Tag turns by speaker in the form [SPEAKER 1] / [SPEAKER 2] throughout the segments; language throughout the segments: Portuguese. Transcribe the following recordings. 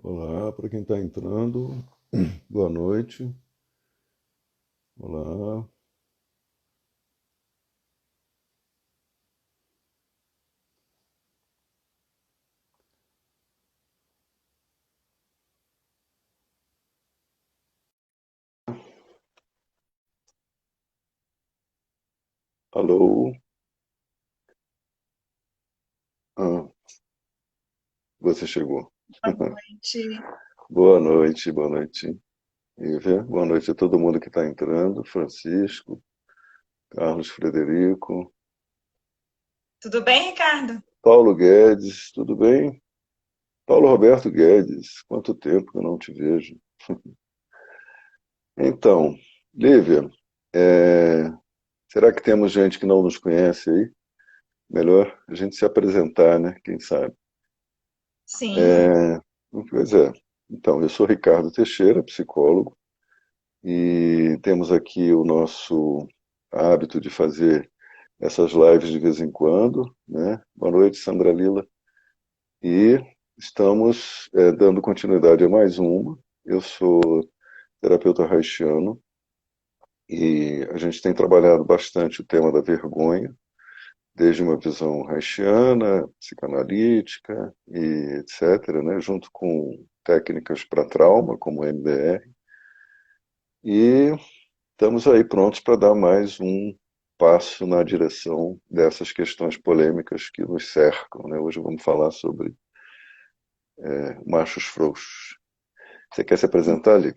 [SPEAKER 1] Olá, para quem está entrando, boa noite. Olá, alô. Ah, você chegou.
[SPEAKER 2] Boa noite.
[SPEAKER 1] Boa noite, boa noite. Ívia, boa noite a todo mundo que está entrando. Francisco, Carlos Frederico,
[SPEAKER 2] Tudo bem, Ricardo?
[SPEAKER 1] Paulo Guedes, tudo bem? Paulo Roberto Guedes, quanto tempo que eu não te vejo. Então, Lívia, é, será que temos gente que não nos conhece aí? Melhor a gente se apresentar, né? Quem sabe?
[SPEAKER 2] Sim.
[SPEAKER 1] É, pois é. Então, eu sou Ricardo Teixeira, psicólogo, e temos aqui o nosso hábito de fazer essas lives de vez em quando, né? Boa noite, Sandra Lila. E estamos dando continuidade a mais uma. Eu sou terapeuta haitiano e a gente tem trabalhado bastante o tema da vergonha, desde uma visão haitiana, psicanalítica e etc., né? Junto com técnicas para trauma, como MDR. E estamos aí prontos para dar mais um passo na direção dessas questões polêmicas que nos cercam, né? Hoje vamos falar sobre machos frouxos. Você quer se apresentar, Lívia?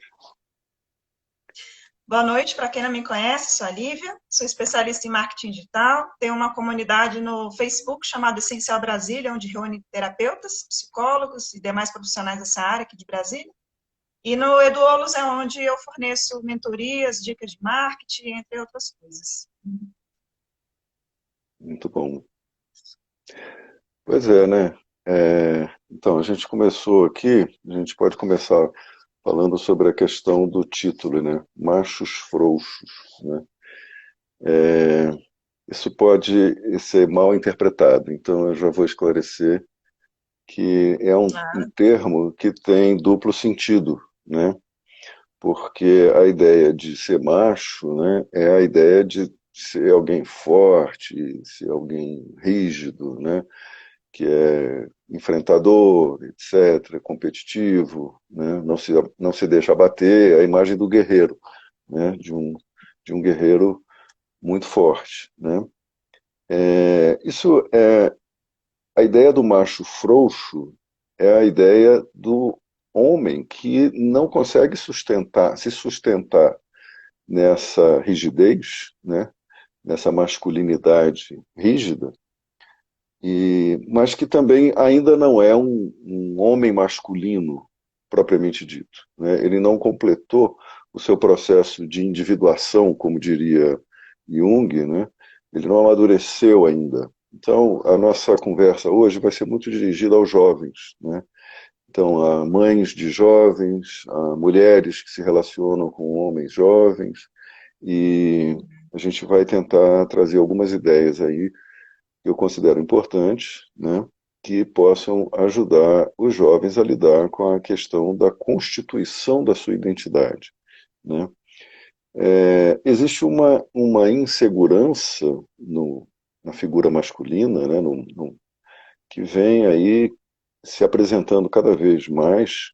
[SPEAKER 2] Boa noite, para quem não me conhece, sou a Lívia, sou especialista em marketing digital, tenho uma comunidade no Facebook chamada Essencial Brasília, onde reúne terapeutas, psicólogos e demais profissionais dessa área aqui de Brasília. E no Eduolos é onde eu forneço mentorias, dicas de marketing, entre outras coisas.
[SPEAKER 1] Muito bom. Pois é, né? Então, a gente começou aqui, a gente pode começar falando sobre a questão do título, né? Machos frouxos, né? Isso pode ser mal interpretado, então eu já vou esclarecer que é um
[SPEAKER 2] Ah,
[SPEAKER 1] termo que tem duplo sentido, né? Porque a ideia de ser macho, né, é a ideia de ser alguém forte, ser alguém rígido, né, que é enfrentador, etc., competitivo, né, não se deixa abater, é a imagem do guerreiro, né, de um guerreiro muito forte, né. Isso é a ideia do macho frouxo é a ideia do homem que não consegue se sustentar nessa rigidez, né, nessa masculinidade rígida, mas que também ainda não é um homem masculino propriamente dito. Né? Ele não completou o seu processo de individuação, como diria Jung, né? Ele não amadureceu ainda. Então, a nossa conversa hoje vai ser muito dirigida aos jovens, né? Então, a mães de jovens, a mulheres que se relacionam com homens jovens, e a gente vai tentar trazer algumas ideias aí que eu considero importantes, né, que possam ajudar os jovens a lidar com a questão da constituição da sua identidade. Né? Existe uma insegurança na figura masculina, né, que vem aí se apresentando cada vez mais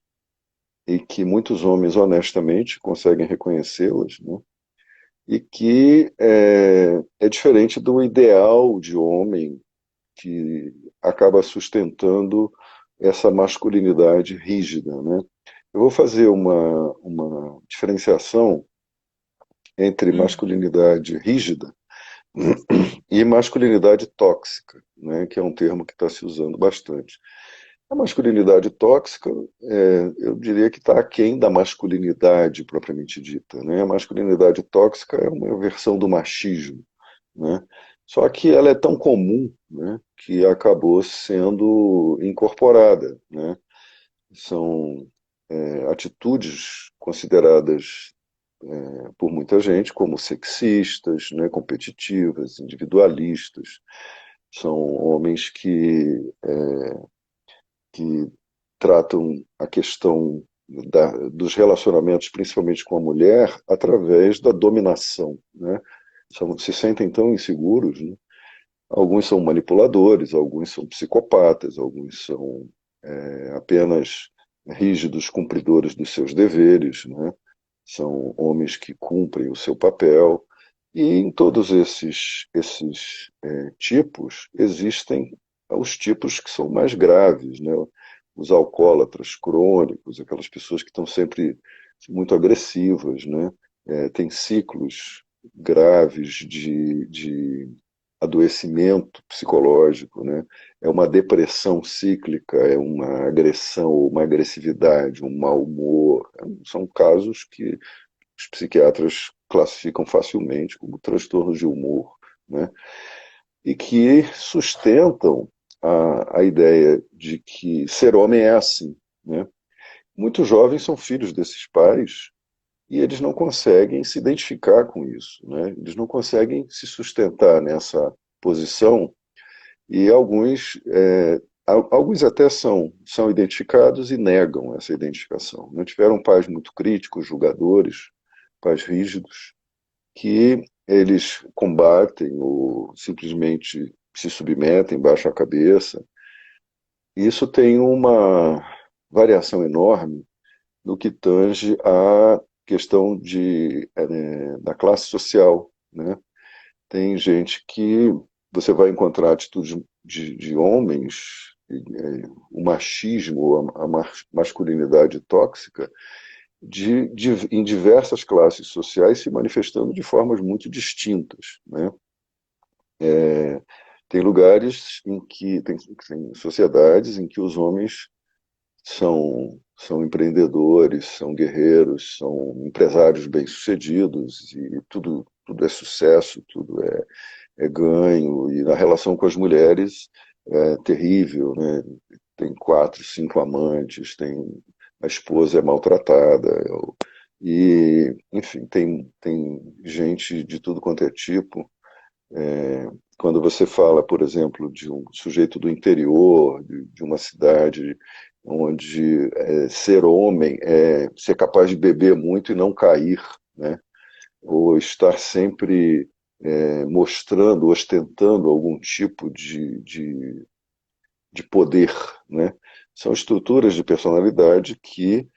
[SPEAKER 1] e que muitos homens honestamente conseguem reconhecê-las, né? E que é diferente do ideal de homem que acaba sustentando essa masculinidade rígida, né? Eu vou fazer uma diferenciação entre
[SPEAKER 2] hum,
[SPEAKER 1] masculinidade rígida e masculinidade tóxica, né? Que é um termo que está se usando bastante. A masculinidade tóxica, eu diria que está aquém da masculinidade propriamente dita, né? A masculinidade tóxica é uma versão do machismo, né? Só que ela é tão comum, né, que acabou sendo incorporada, né? São atitudes consideradas por muita gente como sexistas, né, competitivas, individualistas. São homens que tratam a questão dos relacionamentos, principalmente com a mulher, através da dominação, né? Se sentem tão inseguros, né? Alguns são manipuladores, alguns são psicopatas, alguns são apenas rígidos cumpridores dos seus deveres, né? São homens que cumprem o seu papel. E em todos esses tipos, existem os tipos que são mais graves, né? Os alcoólatras crônicos, aquelas pessoas que estão sempre muito agressivas, né? Tem ciclos graves de adoecimento psicológico, né? É uma depressão cíclica, é uma agressão, uma agressividade, um mau humor. São casos que os psiquiatras classificam facilmente como transtornos de humor, né? E que sustentam a ideia de que ser homem é assim, né? Muitos jovens são filhos desses pais e eles não conseguem se identificar com isso, né? Eles não conseguem se sustentar nessa posição e alguns até são identificados e negam essa identificação. Não tiveram pais muito críticos, julgadores, pais rígidos, que eles combatem ou simplesmente se submetem, baixam a cabeça. Isso tem uma variação enorme no que tange à questão da classe social, né? Tem gente que você vai encontrar atitudes de homens, o machismo, a masculinidade tóxica, em diversas classes sociais se manifestando de formas muito distintas, né? Tem lugares tem sociedades em que os homens são empreendedores, são guerreiros, são empresários bem-sucedidos e tudo é sucesso, tudo é ganho, e na relação com as mulheres é terrível, né? Tem 4, 5 amantes, a esposa é maltratada, enfim, tem gente de tudo quanto é tipo. Quando você fala, por exemplo, de um sujeito do interior, de uma cidade onde ser homem é ser capaz de beber muito e não cair, né? Ou estar sempre mostrando, ostentando algum tipo de poder, né? São estruturas de personalidade que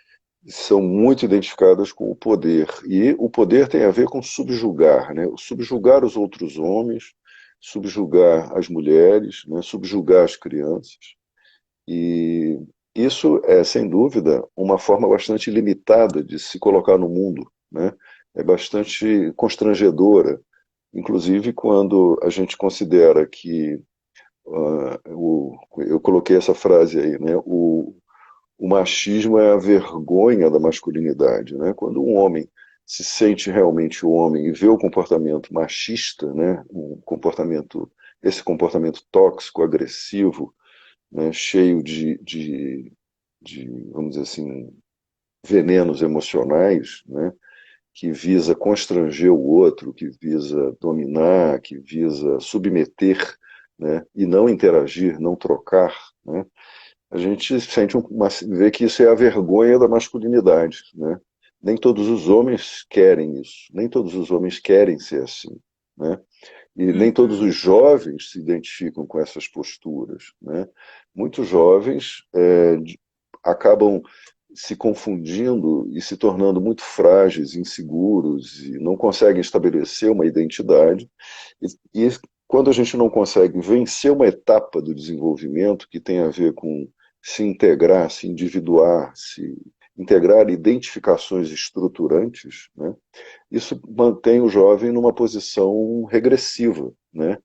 [SPEAKER 1] são muito identificadas com o poder. E o poder tem a ver com subjugar, né? Subjugar os outros homens, subjugar as mulheres, né? Subjugar as crianças. E isso é, sem dúvida, uma forma bastante limitada de se colocar no mundo, né? É bastante constrangedora, inclusive quando a gente considera que eu coloquei essa frase aí, né? O machismo é a vergonha da masculinidade, né? Quando um homem se sente realmente homem e vê o comportamento machista, né? Esse comportamento tóxico, agressivo, né? Cheio vamos dizer assim, venenos emocionais, né? Que visa constranger o outro, que visa dominar, que visa submeter, né? E não interagir, não trocar, né? A gente vê que isso é a vergonha da masculinidade, né? Nem todos os homens querem isso, nem todos os homens querem ser assim, né? E nem todos os jovens se identificam com essas posturas, né? Muitos jovens acabam se confundindo e se tornando muito frágeis, inseguros e não conseguem estabelecer uma identidade. E quando a gente não consegue vencer uma etapa do desenvolvimento que tem a ver com se integrar, se individuar, se integrar identificações estruturantes, né? Isso mantém o jovem numa posição regressiva, né?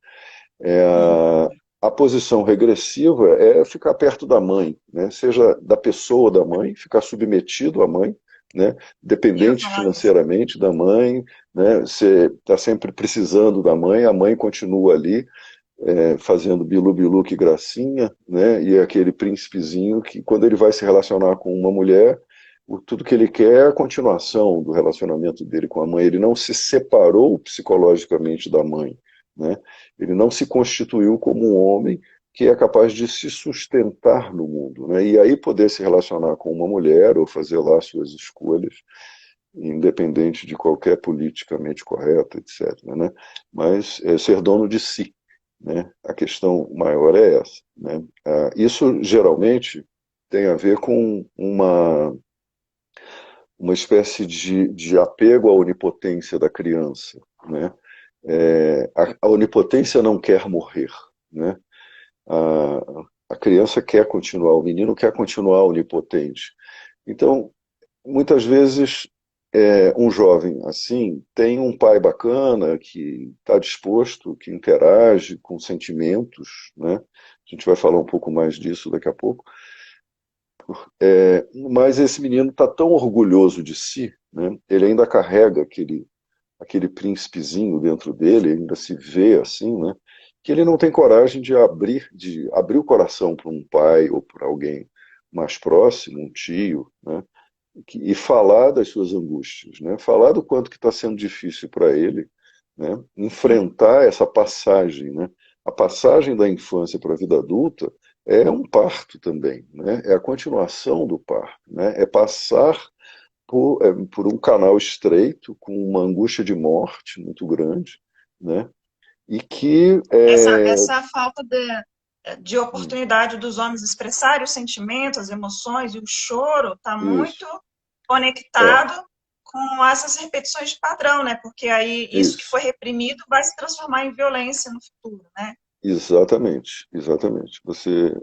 [SPEAKER 1] A posição regressiva é ficar perto da mãe, né? Seja da pessoa da mãe, ficar submetido à mãe, né? Dependente financeiramente da mãe, né? Você está sempre precisando da mãe, a mãe continua ali, fazendo bilu-bilu que gracinha, né? E é aquele príncipezinho que, quando ele vai se relacionar com uma mulher, tudo que ele quer é a continuação do relacionamento dele com a mãe. Ele não se separou psicologicamente da mãe, né? Ele não se constituiu como um homem que é capaz de se sustentar no mundo, né? E aí poder se relacionar com uma mulher ou fazer lá suas escolhas, independente de qualquer politicamente correta, etc., né? Mas ser dono de si, né? A questão maior é essa, né? Isso geralmente tem a ver com uma espécie de apego à onipotência da criança, né? A onipotência não quer morrer, né? A, a criança quer continuar, o menino quer continuar onipotente. Então, muitas vezes, um jovem assim tem um pai bacana que está disposto, que interage com sentimentos, né? A gente vai falar um pouco mais disso daqui a pouco. Mas esse menino está tão orgulhoso de si, né? Ele ainda carrega aquele príncipezinho dentro dele, ainda se vê assim, né? Que ele não tem coragem de abrir o coração para um pai ou para alguém mais próximo, um tio, né? E falar das suas angústias, né? Falar do quanto que está sendo difícil para ele, né? Enfrentar essa passagem, né? A passagem da infância para a vida adulta é um parto também, né? É a continuação do parto, né? É passar por um canal estreito, com uma angústia de morte muito grande, né? E que
[SPEAKER 2] Essa falta de oportunidade dos homens expressarem os sentimentos, as emoções e o choro está muito
[SPEAKER 1] isso, é,
[SPEAKER 2] conectado com essas repetições de padrão, né? Porque aí isso que
[SPEAKER 1] isso,
[SPEAKER 2] foi reprimido vai se transformar em violência no futuro, né?
[SPEAKER 1] exatamente, exatamente. Você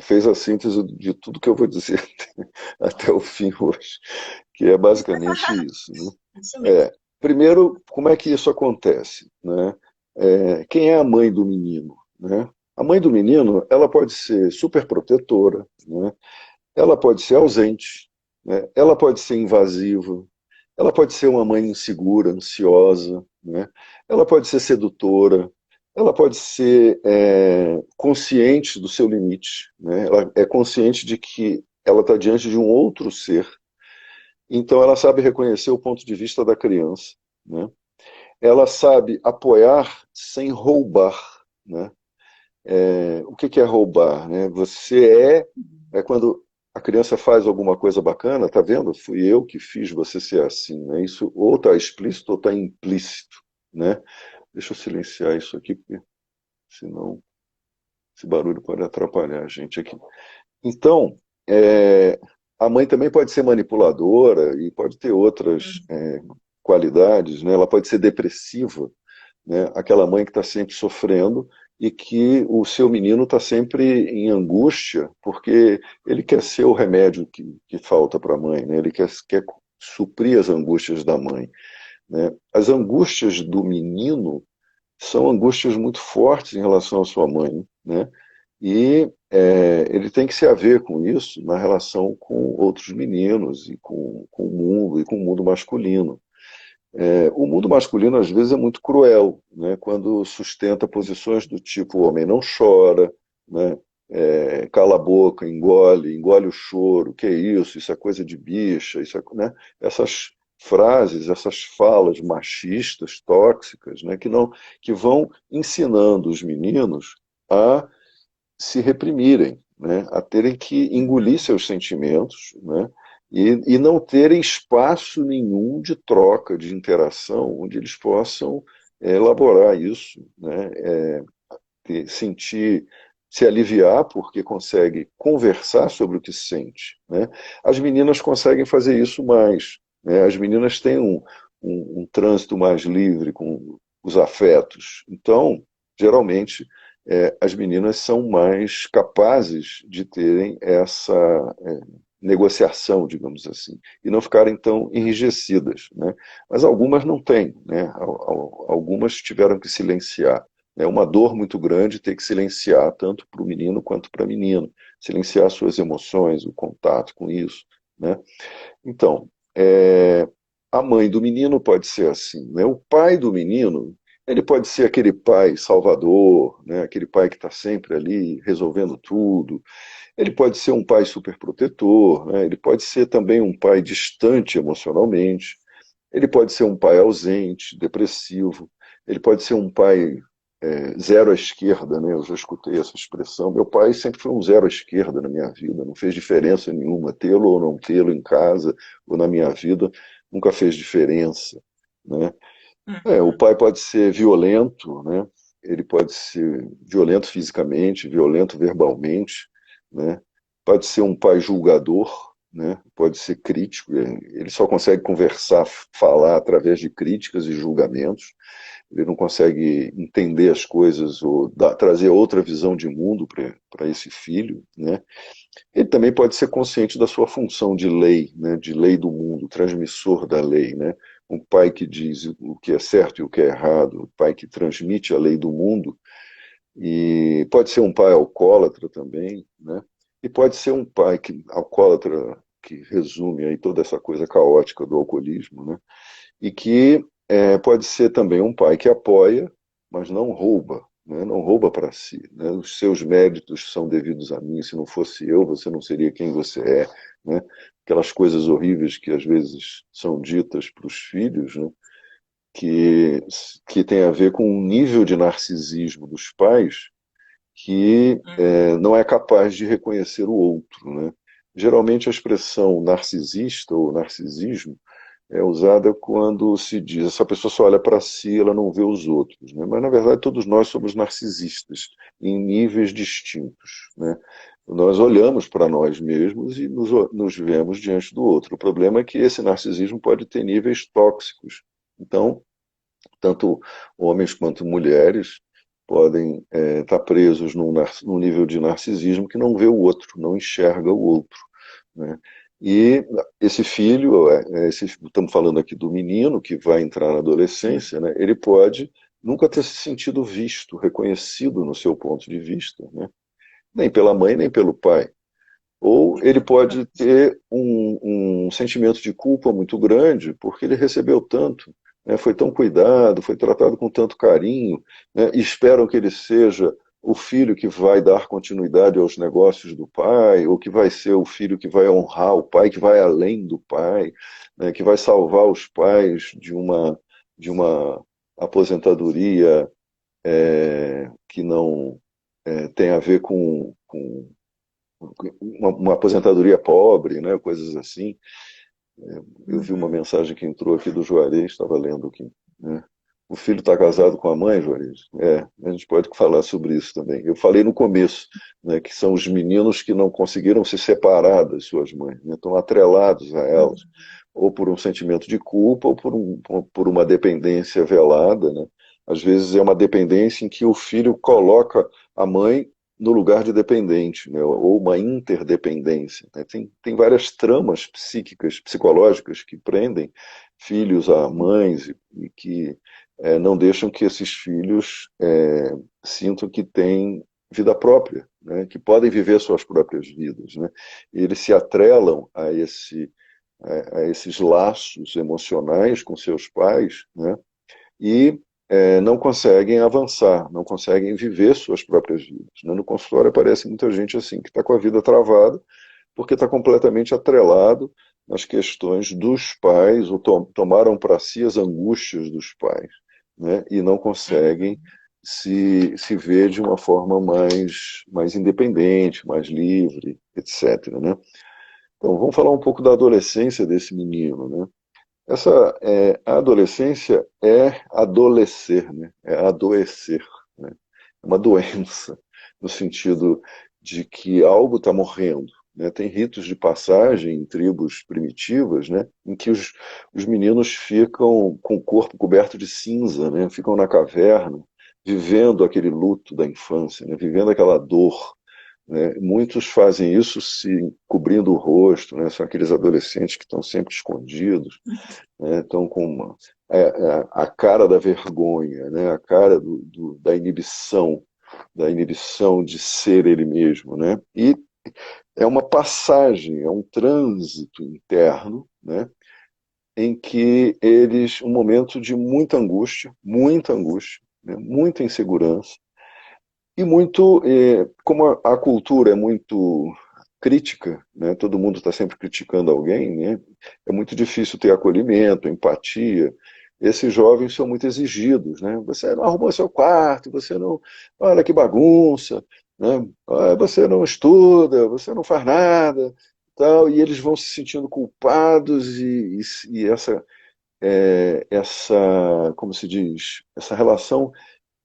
[SPEAKER 1] fez a síntese de tudo que eu vou dizer até o fim hoje, que é basicamente isso, né?
[SPEAKER 2] Isso mesmo.
[SPEAKER 1] Primeiro, como é que isso acontece, né? Quem é a mãe do menino, né? A mãe do menino, ela pode ser super protetora, né? Ela pode ser ausente, né? Ela pode ser invasiva, ela pode ser uma mãe insegura, ansiosa, né? Ela pode ser sedutora, ela pode ser consciente do seu limite, né? Ela é consciente de que ela está diante de um outro ser, então ela sabe reconhecer o ponto de vista da criança, né? Ela sabe apoiar sem roubar, né? O que é roubar, né? É quando a criança faz alguma coisa bacana, tá vendo? Fui eu que fiz você ser assim, né? Isso ou está explícito ou está implícito, né? Deixa eu silenciar isso aqui, porque senão esse barulho pode atrapalhar a gente aqui. Então, a mãe também pode ser manipuladora e pode ter outras qualidades, né? Ela pode ser depressiva, né? Aquela mãe que está sempre sofrendo e que o seu menino está sempre em angústia porque ele quer ser o remédio que falta para a mãe, né? Ele quer suprir as angústias da mãe, né? As angústias do menino são angústias muito fortes em relação à sua mãe, né? E ele tem que se haver com isso na relação com outros meninos e com o mundo e com o mundo masculino. O mundo masculino, às vezes, é muito cruel, né? Quando sustenta posições do tipo: o homem não chora, né? Cala a boca, engole o choro, que é isso? Isso é coisa de bicha, né? Essas frases, essas falas machistas, tóxicas, né? Que vão ensinando os meninos a se reprimirem, né? A terem que engolir seus sentimentos, né? E não terem espaço nenhum de troca, de interação, onde eles possam elaborar isso, né? Sentir, se aliviar porque consegue conversar sobre o que sente, né? As meninas conseguem fazer isso mais, né? As meninas têm um trânsito mais livre com os afetos. Então, geralmente, as meninas são mais capazes de terem essa negociação, digamos assim, e não ficarem tão enrijecidas, né? Mas algumas não têm, né? Algumas tiveram que silenciar. É uma dor muito grande ter que silenciar, tanto para o menino quanto para a menina, silenciar suas emoções, o contato com isso, né? Então, a mãe do menino pode ser assim, né? O pai do menino, ele pode ser aquele pai salvador, né? Aquele pai que está sempre ali resolvendo tudo. Ele pode ser um pai superprotetor, né? Ele pode ser também um pai distante emocionalmente. Ele pode ser um pai ausente, depressivo. Ele pode ser um pai zero à esquerda, né? Eu já escutei essa expressão. Meu pai sempre foi um zero à esquerda na minha vida, não fez diferença nenhuma, tê-lo ou não tê-lo em casa ou na minha vida, nunca fez diferença, né? O
[SPEAKER 2] Uhum.
[SPEAKER 1] pai pode ser violento, né? Ele pode ser violento fisicamente, violento verbalmente, né? Pode ser um pai julgador, né? Pode ser crítico. Ele só consegue conversar, falar através de críticas e julgamentos. Ele não consegue entender as coisas ou trazer outra visão de mundo para esse filho, né? Ele também pode ser consciente da sua função de lei, né, de lei do mundo, transmissor da lei, né? Um pai que diz o que é certo e o que é errado, um pai que transmite a lei do mundo, e pode ser um pai alcoólatra também, né? E pode ser um pai que alcoólatra, que resume aí toda essa coisa caótica do alcoolismo, né? E que pode ser também um pai que apoia, mas não rouba, né? Não rouba para si, né? Os seus méritos são devidos a mim, se não fosse eu, você não seria quem você é, né? Aquelas coisas horríveis que às vezes são ditas para os filhos, né? que, que tem a ver com um nível de narcisismo dos pais que
[SPEAKER 2] Uhum.
[SPEAKER 1] não é capaz de reconhecer o outro, né? Geralmente a expressão narcisista ou narcisismo é usada quando se diz essa pessoa só olha para si, ela não vê os outros, né? Mas na verdade todos nós somos narcisistas em níveis distintos, né? Nós olhamos para nós mesmos e nos vemos diante do outro. O problema é que esse narcisismo pode ter níveis tóxicos. Então, tanto homens quanto mulheres podem estar presos num nível de narcisismo que não vê o outro, não enxerga o outro, né? E esse filho, estamos falando aqui do menino que vai entrar na adolescência, né? Ele pode nunca ter se sentido visto, reconhecido no seu ponto de vista, né? Nem pela mãe, nem pelo pai. Ou ele pode ter um sentimento de culpa muito grande porque ele recebeu tanto, né, foi tão cuidado, foi tratado com tanto carinho, né, e esperam que ele seja o filho que vai dar continuidade aos negócios do pai, ou que vai ser o filho que vai honrar o pai, que vai além do pai, né, que vai salvar os pais de uma aposentadoria que não tem a ver com uma aposentadoria pobre, né, coisas assim. Eu vi uma
[SPEAKER 2] Uhum.
[SPEAKER 1] mensagem que entrou aqui do Juarez, estava lendo aqui, né? O filho está casado com a mãe, Juarez? A gente pode falar sobre isso também. Eu falei no começo, né, que são os meninos que não conseguiram se separar das suas mães, né, estão atrelados a elas,
[SPEAKER 2] Uhum.
[SPEAKER 1] ou por um sentimento de culpa, ou por uma dependência velada, né? Às vezes é uma dependência em que o filho coloca a mãe no lugar de dependente, né, ou uma interdependência, né? Tem várias tramas psíquicas, psicológicas que prendem filhos a mães e que não deixam que esses filhos sintam que têm vida própria, né, que podem viver suas próprias vidas, né? E eles se atrelam a esses laços emocionais com seus pais, né? E não conseguem avançar, não conseguem viver suas próprias vidas, né? No consultório aparece muita gente assim, que está com a vida travada, porque está completamente atrelado nas questões dos pais, ou tomaram para si as angústias dos pais, né? E não conseguem
[SPEAKER 2] Uhum.
[SPEAKER 1] se ver de uma forma mais independente, mais livre, etc., né? Então, vamos falar um pouco da adolescência desse menino, né? A adolescência é adolecer, né? É adoecer, né? É uma doença, no sentido de que algo está morrendo, né? Tem ritos de passagem em tribos primitivas, né? Em que os meninos ficam com o corpo coberto de cinza, né? Ficam na caverna, vivendo aquele luto da infância, né? Vivendo aquela dor, né? Muitos fazem isso se cobrindo o rosto, né? São aqueles adolescentes que estão sempre escondidos, né? Estão com a cara da vergonha, né? A cara da inibição de ser ele mesmo, né? E é uma passagem, é um trânsito interno, né? Em que um momento de muita angústia, né? Muita insegurança, e muito, como a cultura é muito crítica, né? Todo mundo está sempre criticando alguém, né? É muito difícil ter acolhimento, empatia, esses jovens são muito exigidos, né? Você não arrumou seu quarto, você não, olha que bagunça, né? Ah, você não estuda, você não faz nada, tal, e eles vão se sentindo culpados e como se diz, essa relação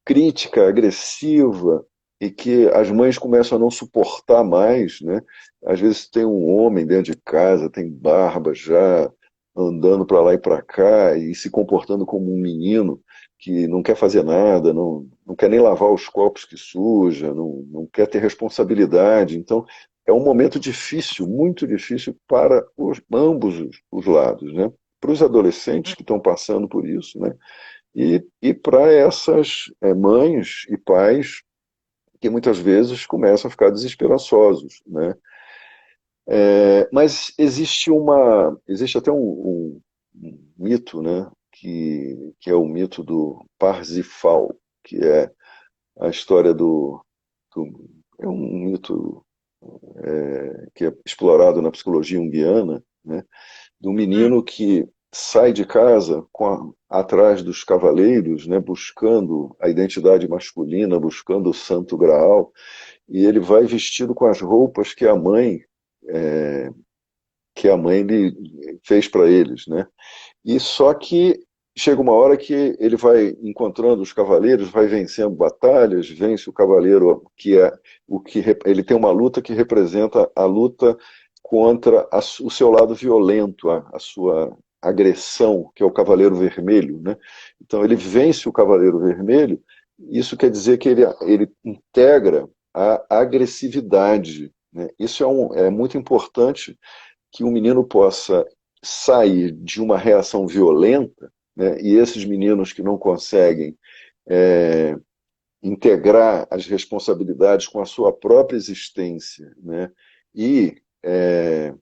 [SPEAKER 1] crítica, agressiva, e que as mães começam a não suportar mais, né? Às vezes tem um homem dentro de casa, tem barba já, andando para lá e para cá, e se comportando como um menino que não quer fazer nada, não quer nem lavar os copos que suja, não quer ter responsabilidade. Então, é um momento difícil, muito difícil para ambos os lados, né? Para os adolescentes que estão passando por isso, né? E para essas mães e pais que muitas vezes começam a ficar desesperançosos, né? Mas existe até um mito, né? Que é o mito do Parsifal, que é a história é um mito que é explorado na psicologia junguiana, né? Do menino que sai de casa atrás dos cavaleiros, né, buscando a identidade masculina, buscando o Santo Graal, e ele vai vestido com as roupas é, que a mãe lhe fez para eles, né? E só que chega uma hora que ele vai encontrando os cavaleiros, vai vencendo batalhas, vence o cavaleiro que é ele tem uma luta que representa a luta contra o seu lado violento, a sua agressão, que é o Cavaleiro Vermelho, né? Então ele vence o Cavaleiro Vermelho. Isso quer dizer que ele integra a agressividade, né? Isso é muito importante, que o menino possa sair de uma reação violenta, né? E esses meninos que não conseguem é, integrar as responsabilidades com a sua própria existência, né? E, é,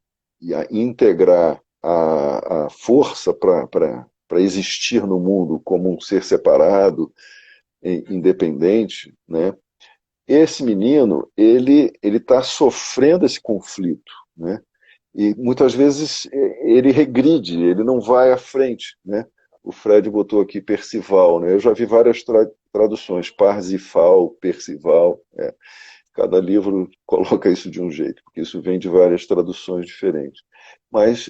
[SPEAKER 1] integrar a força para existir no mundo como um ser separado, independente, né? Esse menino, ele está sofrendo esse conflito, né? E muitas vezes ele regride, ele não vai à frente, né? O Fred botou aqui Percival, né? Eu já vi várias traduções, Parsifal, Percival. Cada livro coloca isso de um jeito, porque isso vem de várias traduções diferentes. Mas,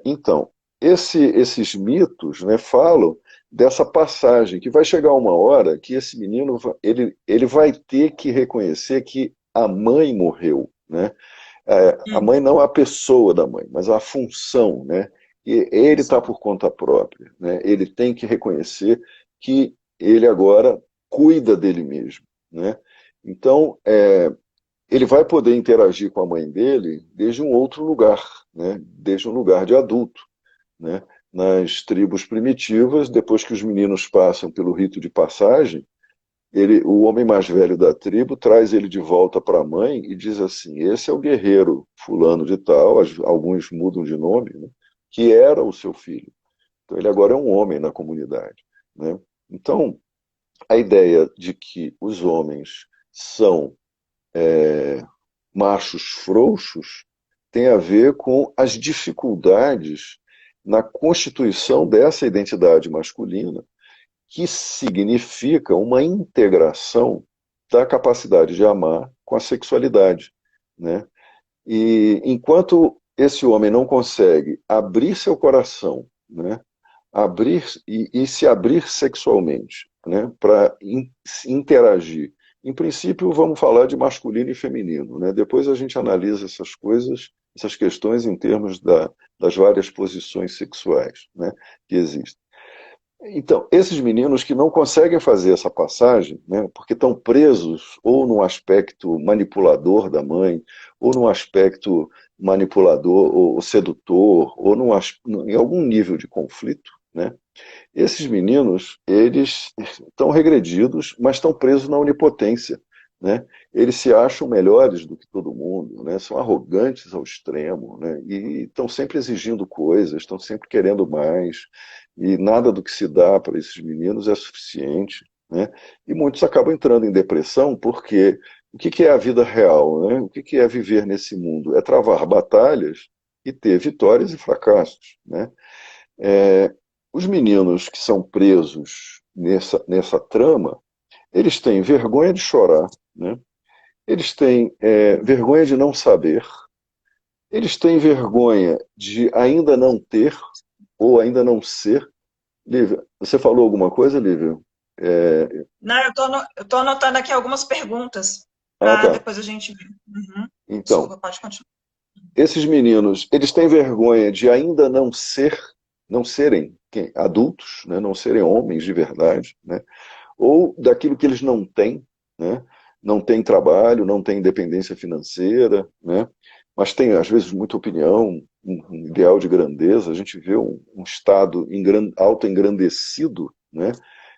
[SPEAKER 1] então, esses mitos, né, falam dessa passagem, que vai chegar uma hora que esse menino ele vai ter que reconhecer que a mãe morreu, né? A mãe não a pessoa da mãe, mas a função, né? E ele está por conta própria, né? Ele tem que reconhecer que ele agora cuida dele mesmo, né? Então, ele vai poder interagir com a mãe dele desde um outro lugar, né? Desde um lugar de adulto, né? Nas tribos primitivas, depois que os meninos passam pelo rito de passagem, o homem mais velho da tribo traz ele de volta para a mãe e diz assim: esse é o guerreiro fulano de tal, alguns mudam de nome, né? Que era o seu filho. Então ele agora é um homem na comunidade, né? Então a ideia de que os homens são machos frouxos tem a ver com as dificuldades na constituição dessa identidade masculina, que significa uma integração da capacidade de amar com a sexualidade, né? E enquanto esse homem não consegue abrir seu coração, né, abrir e se abrir sexualmente, né, para interagir. Em princípio, vamos falar de masculino e feminino, né? Depois a gente analisa essas coisas, essas questões em termos das várias posições sexuais, né, que existem. Então, esses meninos que não conseguem fazer essa passagem, né, porque estão presos ou num aspecto manipulador da mãe, ou num aspecto manipulador ou sedutor, ou em algum nível de conflito, né, esses meninos, eles estão regredidos, mas estão presos na onipotência, né? Eles se acham melhores do que todo mundo, né? São arrogantes ao extremo, né? E estão sempre exigindo coisas, estão sempre querendo mais, e nada do que se dá para esses meninos é suficiente, né? E muitos acabam entrando em depressão porque o que é a vida real, né? O que é viver nesse mundo? É travar batalhas e ter vitórias e fracassos, né? os meninos que são presos nessa trama, eles têm vergonha de chorar, né? Eles têm vergonha de não saber, eles têm vergonha de ainda não ter ou ainda não ser. Lívia, você falou alguma coisa, Lívia? É,
[SPEAKER 2] Não, eu tô anotando aqui algumas perguntas
[SPEAKER 1] Ah,
[SPEAKER 2] para
[SPEAKER 1] tá.
[SPEAKER 2] depois a gente ver. Uhum.
[SPEAKER 1] Então,
[SPEAKER 2] Desculpa, pode continuar.
[SPEAKER 1] esses meninos, eles têm vergonha de ainda não serem adultos, né? Não serem homens de verdade, né? Ou daquilo que eles não têm, né? Não têm trabalho, não têm independência financeira, né? Mas têm, às vezes, muita opinião, um ideal de grandeza. A gente vê um Estado auto-engrandecido, né?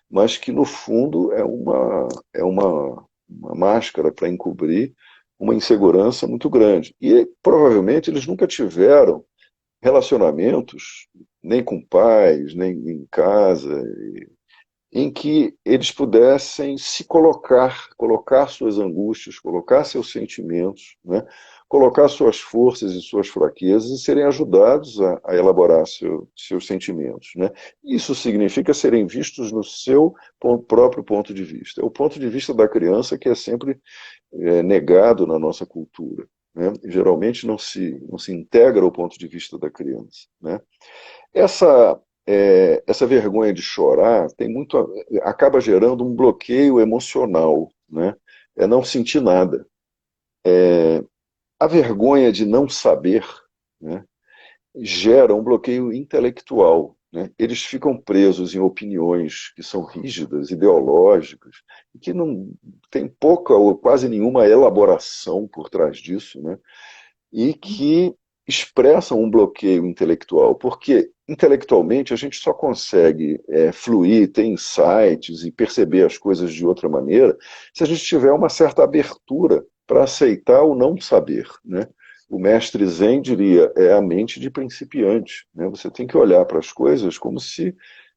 [SPEAKER 1] Mas que, no fundo, uma máscara para encobrir uma insegurança muito grande. E, provavelmente, eles nunca tiveram relacionamentos, nem com pais, nem em casa, em que eles pudessem se colocar suas angústias, colocar seus sentimentos, né? Colocar suas forças e suas fraquezas e serem ajudados a elaborar seus sentimentos, né? Isso significa serem vistos no seu próprio ponto de vista. É o ponto de vista da criança que é sempre negado na nossa cultura, né? Geralmente não se integra o ponto de vista da criança, né? Essa vergonha de chorar acaba gerando um bloqueio emocional, né? É não sentir nada. A vergonha de não saber, né, gera um bloqueio intelectual, né? Eles ficam presos em opiniões que são rígidas, ideológicas, e que não tem pouca ou quase nenhuma elaboração por trás disso, né? E que expressam um bloqueio intelectual, porque intelectualmente a gente só consegue fluir, ter insights e perceber as coisas de outra maneira se a gente tiver uma certa abertura para aceitar o não saber, né? O mestre Zen diria, é a mente de principiante, né? Você tem que olhar para as coisas como se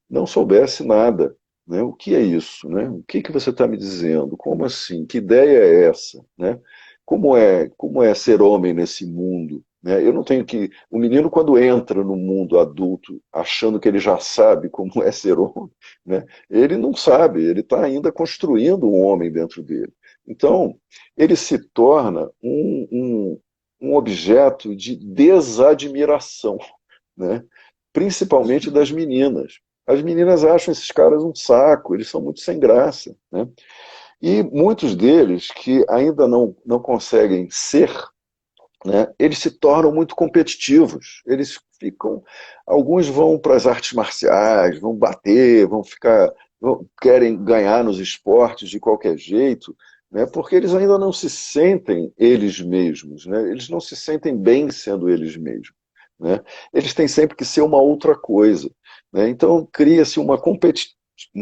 [SPEAKER 1] não soubesse nada, né? O que é isso, né? O que que você está me dizendo? Como assim? Que ideia é essa, né? Como é ser homem nesse mundo, né? Eu não tenho que o menino quando entra no mundo adulto achando que ele já sabe como é ser homem, né? Ele não sabe, ele está ainda construindo um homem dentro dele. Então ele se torna um objeto de desadmiração, né? Principalmente das meninas. As meninas acham esses caras um saco, eles são muito sem graça, né? E muitos deles que ainda não conseguem ser, né, eles se tornam muito competitivos. Eles ficam, alguns vão para as artes marciais, vão bater, querem ganhar nos esportes de qualquer jeito, né, porque eles ainda não se sentem eles mesmos, né, eles não se sentem bem sendo eles mesmos. Né, eles têm sempre que ser uma outra coisa. Né, então cria-se uma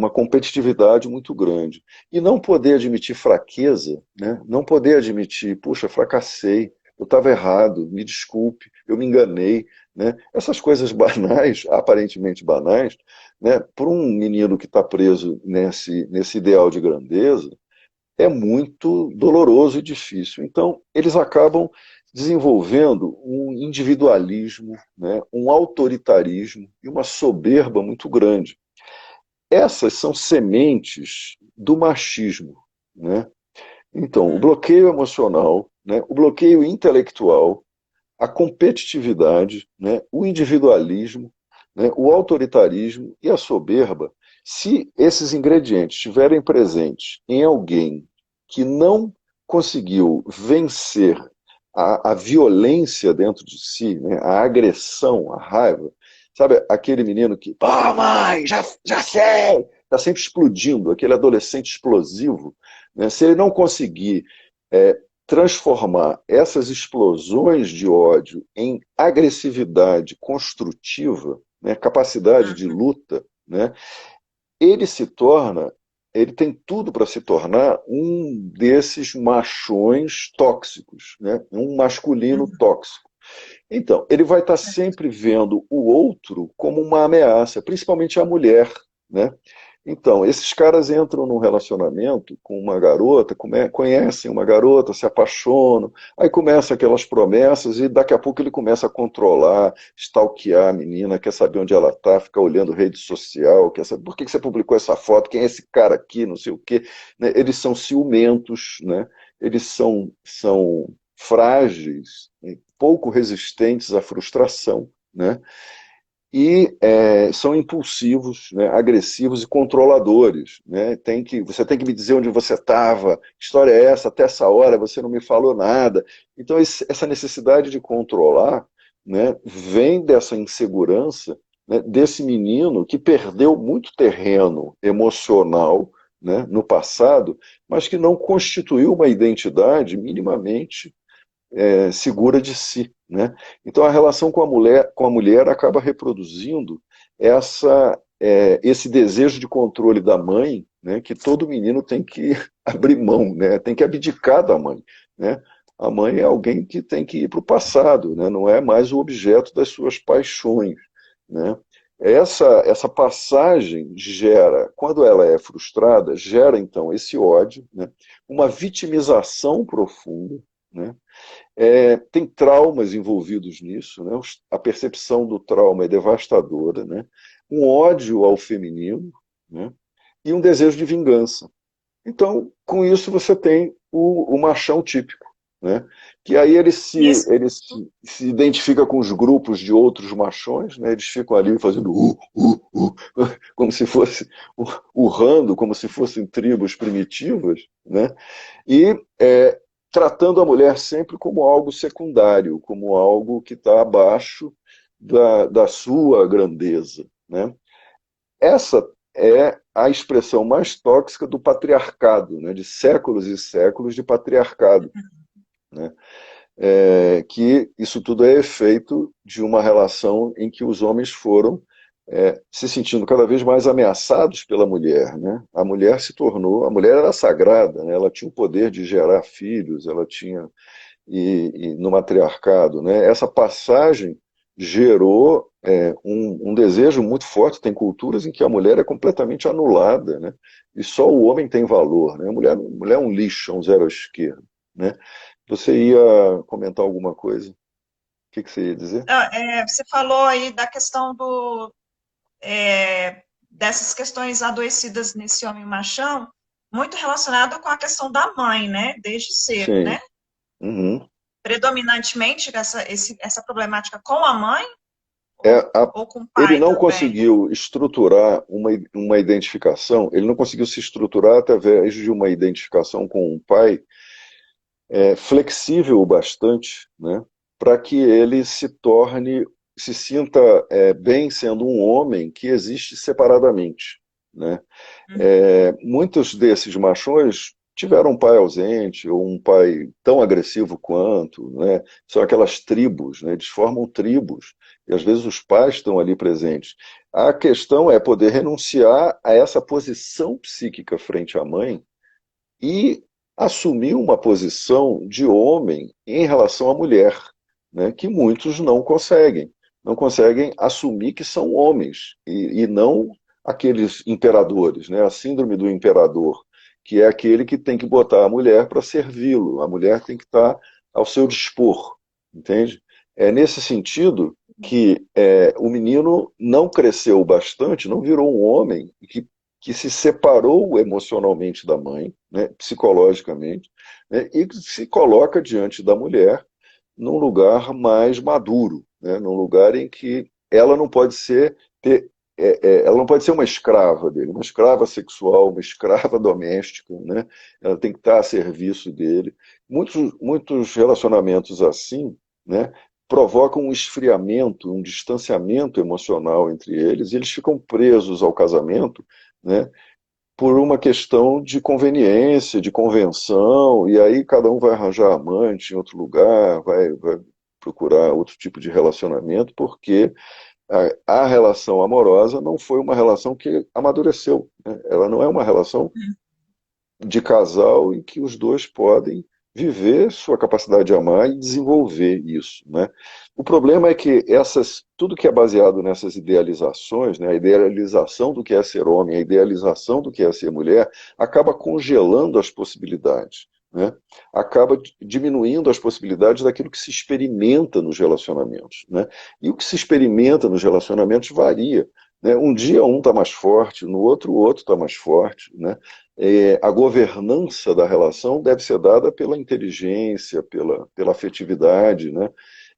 [SPEAKER 1] competitividade muito grande. E não poder admitir fraqueza, né, não poder admitir, puxa, fracassei, eu estava errado, me desculpe, eu me enganei. Né? Essas coisas banais, aparentemente banais, né, para um menino que está preso nesse ideal de grandeza, é muito doloroso e difícil. Então, eles acabam desenvolvendo um individualismo, né, um autoritarismo e uma soberba muito grande. Essas são sementes do machismo. Né? Então, o bloqueio emocional, né, o bloqueio intelectual, a competitividade, né, o individualismo, né, o autoritarismo e a soberba, se esses ingredientes estiverem presentes em alguém que não conseguiu vencer a violência dentro de si, né, a agressão, a raiva, sabe, aquele menino que, pô, mãe, já sei, está sempre explodindo, aquele adolescente explosivo, né, se ele não conseguir transformar essas explosões de ódio em agressividade construtiva, né, capacidade de luta, né, ele se torna, ele tem tudo para se tornar um desses machões tóxicos, né, um masculino tóxico. Então, ele vai estar sempre vendo o outro como uma ameaça, principalmente a mulher, né? Então, esses caras entram num relacionamento com uma garota, conhecem uma garota, se apaixonam, aí começam aquelas promessas e daqui a pouco ele começa a controlar, stalkear a menina, quer saber onde ela está, fica olhando rede social, quer saber por que você publicou essa foto, quem é esse cara aqui, não sei o quê. Né? Eles são ciumentos, né? Eles são frágeis, pouco resistentes à frustração, né? E são impulsivos, né, agressivos e controladores. Né? Você tem que me dizer onde você estava, que história é essa, até essa hora você não me falou nada. Então, essa necessidade de controlar, né, vem dessa insegurança, né, desse menino que perdeu muito terreno emocional, né, no passado, mas que não constituiu uma identidade minimamente segura de si. Né? Então a relação com a mulher acaba reproduzindo esse desejo de controle da mãe, né, que todo menino tem que abrir mão, né, tem que abdicar da mãe. Né? A mãe é alguém que tem que ir para o passado, né, não é mais o objeto das suas paixões. Né? Essa passagem gera, quando ela é frustrada, gera então esse ódio, né, uma vitimização profunda, né, tem traumas envolvidos nisso, né? A percepção do trauma é devastadora, né? Um ódio ao feminino, né? E um desejo de vingança. Então, com isso, você tem o machão típico, né? Que aí
[SPEAKER 2] Isso,
[SPEAKER 1] se identifica com os grupos de outros machões, né? Eles ficam ali fazendo como se fosse urrando, como se fossem tribos primitivas, né? E tratando a mulher sempre como algo secundário, como algo que está abaixo da sua grandeza. Né? Essa é a expressão mais tóxica do patriarcado, né? De séculos e séculos de patriarcado. Né? Que isso tudo é efeito de uma relação em que os homens foram se sentindo cada vez mais ameaçados pela mulher. Né? A mulher era sagrada, né? Ela tinha o poder de gerar filhos, ela tinha, e no matriarcado. Né? Essa passagem gerou um desejo muito forte, tem culturas em que a mulher é completamente anulada, né? E só o homem tem valor. Né? A mulher é um lixo, é um zero à esquerda. Né? Você ia comentar alguma coisa? O que você ia dizer?
[SPEAKER 2] você falou aí da questão dessas questões adoecidas nesse homem machão, muito relacionado com a questão da mãe, né? Desde cedo, né?
[SPEAKER 1] Sim. Uhum.
[SPEAKER 2] Predominantemente essa problemática com a mãe
[SPEAKER 1] É,
[SPEAKER 2] ou com o
[SPEAKER 1] ele
[SPEAKER 2] pai
[SPEAKER 1] não
[SPEAKER 2] também?
[SPEAKER 1] conseguiu estruturar uma identificação, ele não conseguiu se estruturar através de uma identificação com um pai flexível o bastante, né, para que ele se sinta bem sendo um homem que existe separadamente. Né? Muitos desses machões tiveram um pai ausente ou um pai tão agressivo quanto, né? São aquelas tribos, né? Eles formam tribos e às vezes os pais estão ali presentes. A questão é poder renunciar a essa posição psíquica frente à mãe e assumir uma posição de homem em relação à mulher, né? Que muitos não conseguem assumir que são homens e não aqueles imperadores, né? A síndrome do imperador, que é aquele que tem que botar a mulher para servi-lo, a mulher tem que estar ao seu dispor, entende? É nesse sentido que o menino não cresceu bastante, não virou um homem que se separou emocionalmente da mãe, né, psicologicamente, né, e se coloca diante da mulher num lugar mais maduro, né, num lugar em que ela não pode ela não pode ser uma escrava dele, uma escrava sexual, uma escrava doméstica, né? Ela tem que estar a serviço dele. Muitos relacionamentos assim, né, provocam um esfriamento, um distanciamento emocional entre eles, e eles ficam presos ao casamento, né, por uma questão de conveniência, de convenção, e aí cada um vai arranjar amante em outro lugar, vai procurar outro tipo de relacionamento, porque a relação amorosa não foi uma relação que amadureceu. Né? Ela não é uma relação de casal em que os dois podem viver sua capacidade de amar e desenvolver isso, né? O problema é que tudo que é baseado nessas idealizações, né, a idealização do que é ser homem, a idealização do que é ser mulher, acaba congelando as possibilidades, né? Acaba diminuindo as possibilidades daquilo que se experimenta nos relacionamentos, né? E o que se experimenta nos relacionamentos varia, né? Um dia um está mais forte, no outro o outro está mais forte, né? A governança da relação deve ser dada pela inteligência, pela afetividade, né?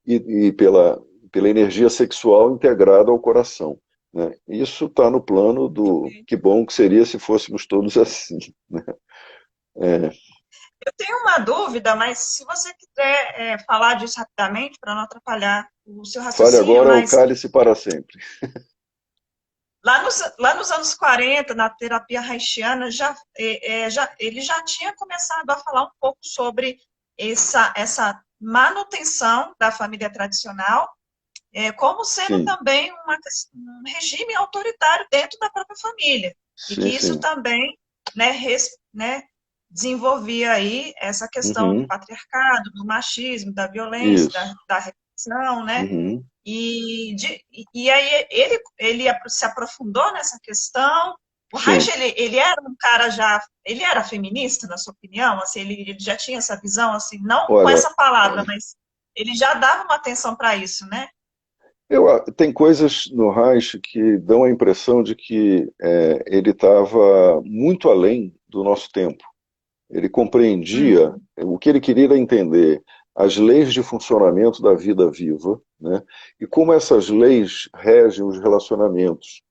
[SPEAKER 1] E pela energia sexual integrada ao coração, né? Isso está no plano do que bom que seria se fôssemos todos assim, né? É,
[SPEAKER 2] Eu tenho uma dúvida, mas se você quiser falar disso rapidamente, para não atrapalhar o seu
[SPEAKER 1] fale
[SPEAKER 2] raciocínio,
[SPEAKER 1] agora ou
[SPEAKER 2] mas
[SPEAKER 1] cale-se para sempre.
[SPEAKER 2] lá nos anos 40, na terapia haitiana, ele já tinha começado a falar um pouco sobre essa manutenção da família tradicional, como sendo
[SPEAKER 1] Sim,
[SPEAKER 2] também um regime autoritário dentro da própria família, e que
[SPEAKER 1] sim,
[SPEAKER 2] isso
[SPEAKER 1] sim.
[SPEAKER 2] também, né, desenvolvia aí essa questão do
[SPEAKER 1] Uhum,
[SPEAKER 2] patriarcado, do machismo, da violência,
[SPEAKER 1] isso.
[SPEAKER 2] da repressão, né?
[SPEAKER 1] Uhum,
[SPEAKER 2] E aí ele se aprofundou nessa questão. O Reich,
[SPEAKER 1] sim.
[SPEAKER 2] ele era um cara ele era feminista, na sua opinião? Assim, ele já tinha essa visão, assim, não com
[SPEAKER 1] Olha,
[SPEAKER 2] essa palavra, mas ele já dava uma atenção para isso, né?
[SPEAKER 1] tem coisas no Reich que dão a impressão de que ele estava muito além do nosso tempo. Ele compreendia,
[SPEAKER 2] Uhum.
[SPEAKER 1] o que ele queria era entender as leis de funcionamento da vida viva, né? E como essas leis regem os relacionamentos.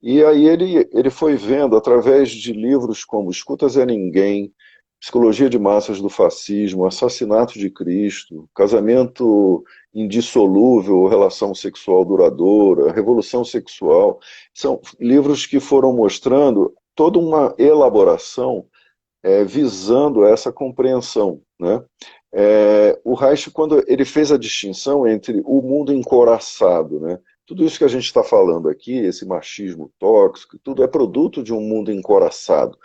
[SPEAKER 1] E aí ele foi vendo, através de livros como Escutas a Ninguém, Psicologia de Massas do Fascismo, Assassinato de Cristo, Casamento Indissolúvel, Relação Sexual Duradoura, Revolução Sexual, são livros que foram mostrando toda uma elaboração visando essa compreensão, né? O Reich, quando ele fez a distinção entre o mundo encoraçado, né? Tudo isso que a gente está falando aqui, esse machismo tóxico, tudo é produto de um mundo encoraçado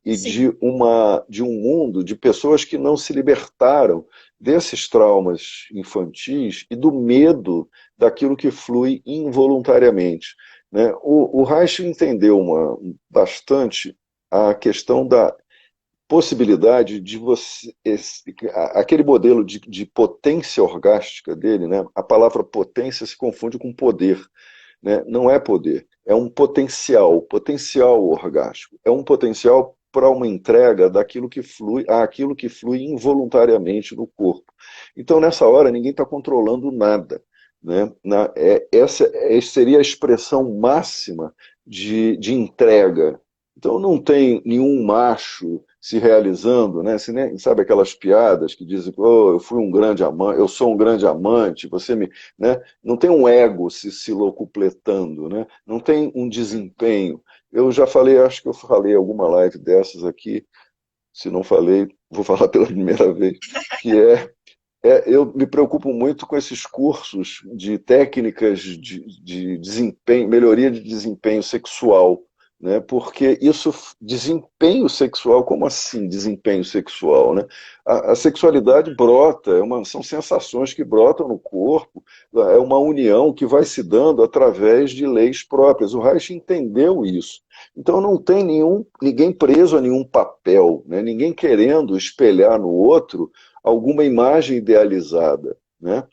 [SPEAKER 1] e
[SPEAKER 2] Sim.
[SPEAKER 1] de um mundo de pessoas que não se libertaram desses traumas infantis e do medo daquilo que flui involuntariamente, né? O Reich entendeu bastante a questão da possibilidade de aquele modelo de potência orgástica dele, né? A palavra potência se confunde com poder, né? Não é poder, é um potencial orgástico, é um potencial para uma entrega àquilo que flui involuntariamente no corpo. Então, nessa hora, ninguém está controlando nada, né? Essa seria a expressão máxima de entrega. Então, não tem nenhum macho se realizando, né? Sabe aquelas piadas que dizem, oh, eu fui um grande amante, eu sou um grande amante, você me, né? Não tem um ego se locupletando, né? Não tem um desempenho. Eu já falei, acho que eu falei alguma live dessas aqui, se não falei, vou falar pela primeira vez, que eu me preocupo muito com esses cursos de técnicas de desempenho, melhoria de desempenho sexual, né? Porque desempenho sexual, como assim desempenho sexual, né? A sexualidade brota, são sensações que brotam no corpo, é uma união que vai se dando através de leis próprias. O Reich entendeu isso. Então não tem ninguém preso a nenhum papel, né? Ninguém querendo espelhar no outro alguma imagem idealizada, né?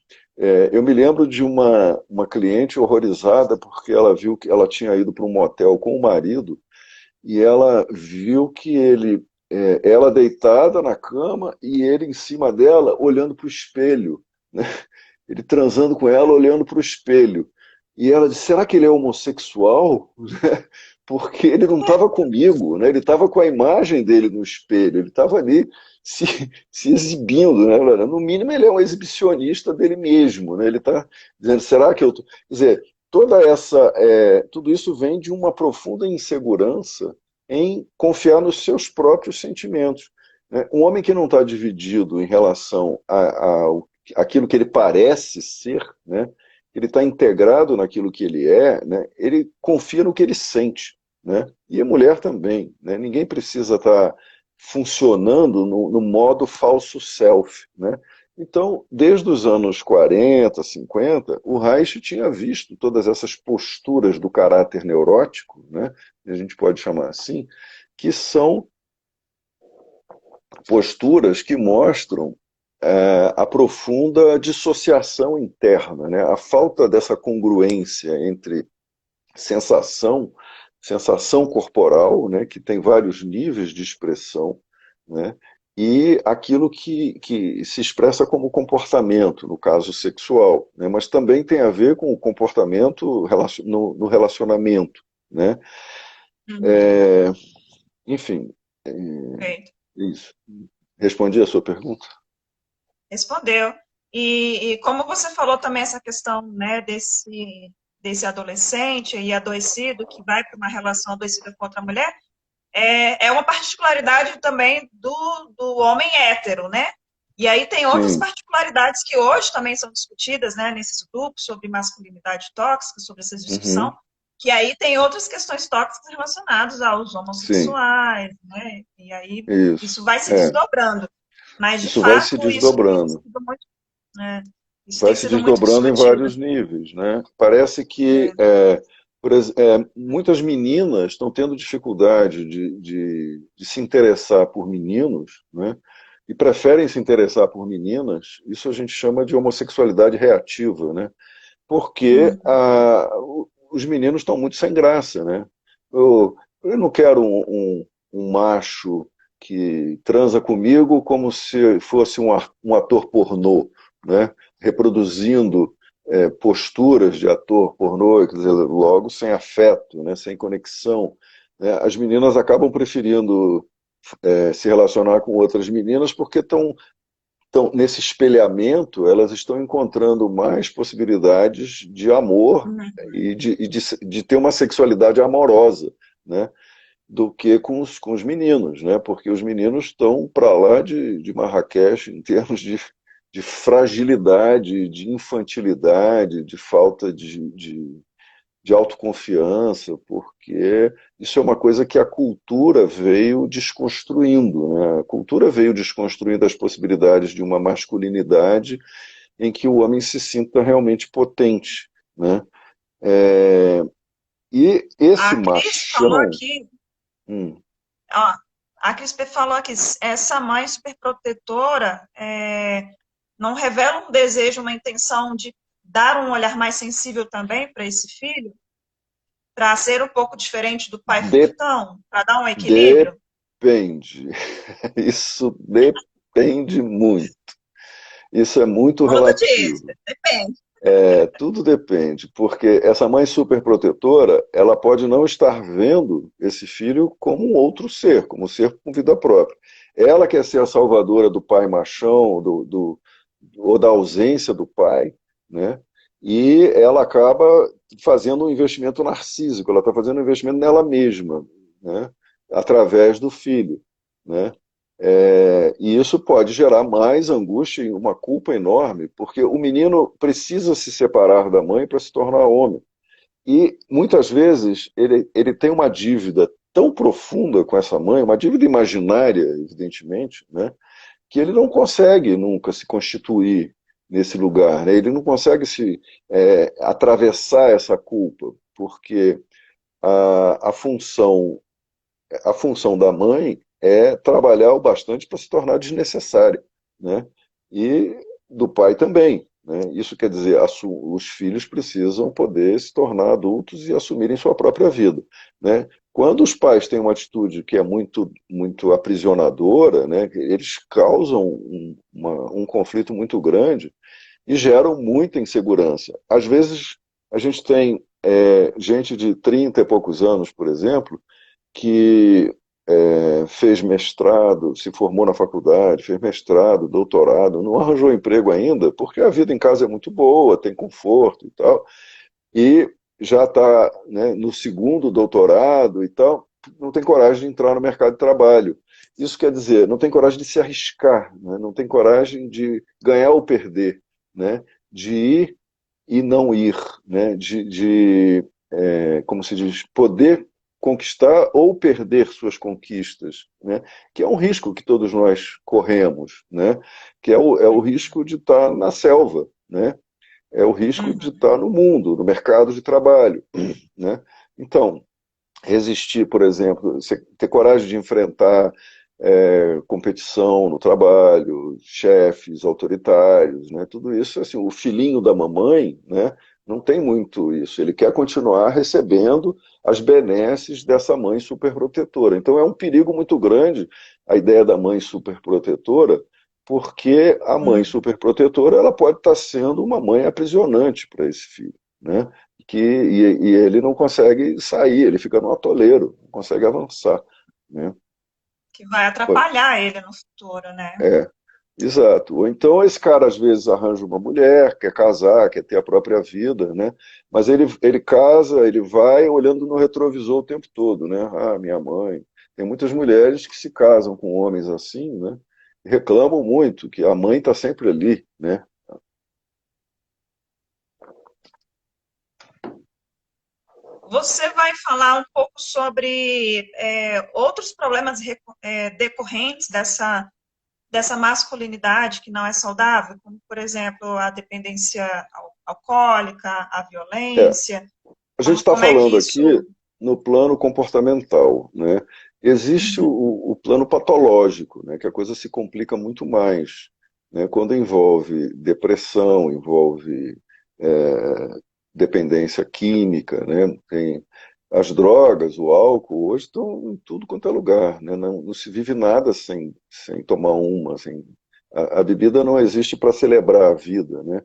[SPEAKER 1] Eu me lembro de uma cliente horrorizada porque ela viu que ela tinha ido para um motel com o marido e ela viu que ela deitada na cama e ele em cima dela olhando para o espelho, né? Ele transando com ela olhando para o espelho. E ela disse: será que ele é homossexual? Porque ele não estava comigo, né? Ele estava com a imagem dele no espelho, ele estava ali se, se exibindo, né? No mínimo, ele é um exibicionista dele mesmo, né? Ele está dizendo: será que eu tô... Quer dizer, tudo isso vem de uma profunda insegurança em confiar nos seus próprios sentimentos, né? Um homem que não está dividido em relação àquilo que ele parece ser, né? Ele está integrado naquilo que ele é, né? Ele confia no que ele sente, né? E a mulher também, né? Ninguém precisa estar funcionando no modo falso self, né? Então, desde os anos 40, 50, o Reich tinha visto todas essas posturas do caráter neurótico, né? A gente pode chamar assim, que são posturas que mostram a profunda dissociação interna, né? A falta dessa congruência entre sensação, sensação corporal, né? Que tem vários níveis de expressão, né? E aquilo que se expressa como comportamento, no caso sexual, né? Mas também tem a ver com o comportamento no relacionamento, né?
[SPEAKER 2] Uhum.
[SPEAKER 1] Enfim,
[SPEAKER 2] Perfeito.
[SPEAKER 1] isso. Respondi a sua pergunta?
[SPEAKER 2] Respondeu. E como você falou também essa questão, né, desse adolescente e adoecido que vai para uma relação adoecida com outra mulher, é uma particularidade também do homem hétero, né? E aí tem outras
[SPEAKER 1] Sim.
[SPEAKER 2] particularidades que hoje também são discutidas, né, nesses grupos sobre masculinidade tóxica, sobre essa discussão,
[SPEAKER 1] Uhum.
[SPEAKER 2] que aí tem outras questões tóxicas relacionadas aos
[SPEAKER 1] Sim.
[SPEAKER 2] homossexuais, né? E aí
[SPEAKER 1] Isso.
[SPEAKER 2] isso vai se
[SPEAKER 1] É.
[SPEAKER 2] desdobrando. Mas, de
[SPEAKER 1] Isso vai se
[SPEAKER 2] fato, isso tem
[SPEAKER 1] desdobrando.
[SPEAKER 2] sido muito, né, isso
[SPEAKER 1] Vai
[SPEAKER 2] tem
[SPEAKER 1] se
[SPEAKER 2] sido muito
[SPEAKER 1] desdobrando em
[SPEAKER 2] discutido.
[SPEAKER 1] vários níveis, né? Parece que
[SPEAKER 2] É.
[SPEAKER 1] muitas meninas estão tendo dificuldade de se interessar por meninos, né? E preferem se interessar por meninas. Isso a gente chama de homossexualidade reativa, né? Porque
[SPEAKER 2] Uhum.
[SPEAKER 1] os meninos estão muito sem graça, né? Eu não quero um macho que transa comigo como se fosse um ator pornô, né? Reproduzindo posturas de ator pornô, quer dizer, logo sem afeto, né? Sem conexão, né? As meninas acabam preferindo se relacionar com outras meninas porque estão então, nesse espelhamento, elas estão encontrando mais possibilidades de amor
[SPEAKER 2] Uhum.
[SPEAKER 1] de ter uma sexualidade amorosa, né? Do que com os meninos, né? Porque os meninos estão para lá de Marrakech em termos de fragilidade, de infantilidade, de falta de autoconfiança, porque isso é uma coisa que a cultura veio desconstruindo, né? A cultura veio desconstruindo as possibilidades de uma masculinidade em que o homem se sinta realmente potente, né? É, e esse
[SPEAKER 2] A Cris falou
[SPEAKER 1] machão,
[SPEAKER 2] aqui,
[SPEAKER 1] hum,
[SPEAKER 2] ó, a Cris falou aqui, essa mãe superprotetora não revela um desejo, uma intenção de dar um olhar mais sensível também para esse filho, para ser um pouco diferente do pai
[SPEAKER 1] de-
[SPEAKER 2] fortão, para dar um equilíbrio?
[SPEAKER 1] depende. Isso depende muito. Isso é muito
[SPEAKER 2] Tudo diz,
[SPEAKER 1] relativo.
[SPEAKER 2] depende.
[SPEAKER 1] Tudo depende, porque essa mãe superprotetora, ela pode não estar vendo esse filho como um outro ser, como um ser com vida própria. Ela quer ser a salvadora do pai machão, ou da ausência do pai, né? E ela acaba fazendo um investimento narcísico, ela está fazendo um investimento nela mesma, né? Através do filho, né? E isso pode gerar mais angústia e uma culpa enorme, porque o menino precisa se separar da mãe para se tornar homem. E muitas vezes ele tem uma dívida tão profunda com essa mãe, uma dívida imaginária, evidentemente, né, que ele não consegue nunca se constituir nesse lugar, né? Ele não consegue atravessar essa culpa, porque a a função da mãe é trabalhar o bastante para se tornar desnecessária, né? E do pai também, né? Isso quer dizer, os filhos precisam poder se tornar adultos e assumirem sua própria vida, né? Quando os pais têm uma atitude que é muito aprisionadora, né? Eles causam um conflito muito grande e geram muita insegurança. Às vezes, a gente tem gente de 30 e poucos anos, por exemplo, que fez mestrado, se formou na faculdade, fez mestrado, doutorado, não arranjou emprego ainda, porque a vida em casa é muito boa, tem conforto e tal, e já está, né, no segundo doutorado e tal, não tem coragem de entrar no mercado de trabalho. Isso quer dizer, não tem coragem de se arriscar, né, não tem coragem de ganhar ou perder, né, de ir e não ir, né, como se diz, poder conquistar ou perder suas conquistas, né? Que é um risco que todos nós corremos, né? Que é o risco de estar na selva, né? É o risco de
[SPEAKER 2] Uhum.
[SPEAKER 1] estar no mundo, no mercado de trabalho, né? Então, resistir, por exemplo, você ter coragem de enfrentar competição no trabalho, chefes autoritários, né? Tudo isso, assim, o filhinho da mamãe, né? Não tem muito isso. Ele quer continuar recebendo as benesses dessa mãe superprotetora. Então é um perigo muito grande a ideia da mãe superprotetora, porque a mãe
[SPEAKER 2] Uhum.
[SPEAKER 1] superprotetora ela pode estar sendo uma mãe aprisionante para esse filho, né? E ele não consegue sair, ele fica no atoleiro, não consegue avançar, né?
[SPEAKER 2] Que vai atrapalhar ele no futuro, né?
[SPEAKER 1] É, exato. Ou então esse cara às vezes arranja uma mulher, quer casar, quer ter a própria vida, né? Mas ele casa, ele vai olhando no retrovisor o tempo todo, né? Ah, minha mãe. Tem muitas mulheres que se casam com homens assim, né? E reclamam muito que a mãe está sempre ali, né?
[SPEAKER 2] Você vai falar um pouco sobre outros problemas decorrentes dessa masculinidade que não é saudável, como, por exemplo, a dependência alcoólica, a
[SPEAKER 1] É,
[SPEAKER 2] violência,
[SPEAKER 1] a gente está
[SPEAKER 2] como é que
[SPEAKER 1] falando aqui
[SPEAKER 2] isso...
[SPEAKER 1] no plano comportamental, né? Existe
[SPEAKER 2] Uhum.
[SPEAKER 1] o plano patológico, né? Que a coisa se complica muito mais, né? Quando envolve depressão, envolve é, dependência química, né? Tem as drogas, o álcool, hoje estão em tudo quanto é lugar, né? Não se vive nada sem tomar uma, sem... A bebida não existe para celebrar a vida, né?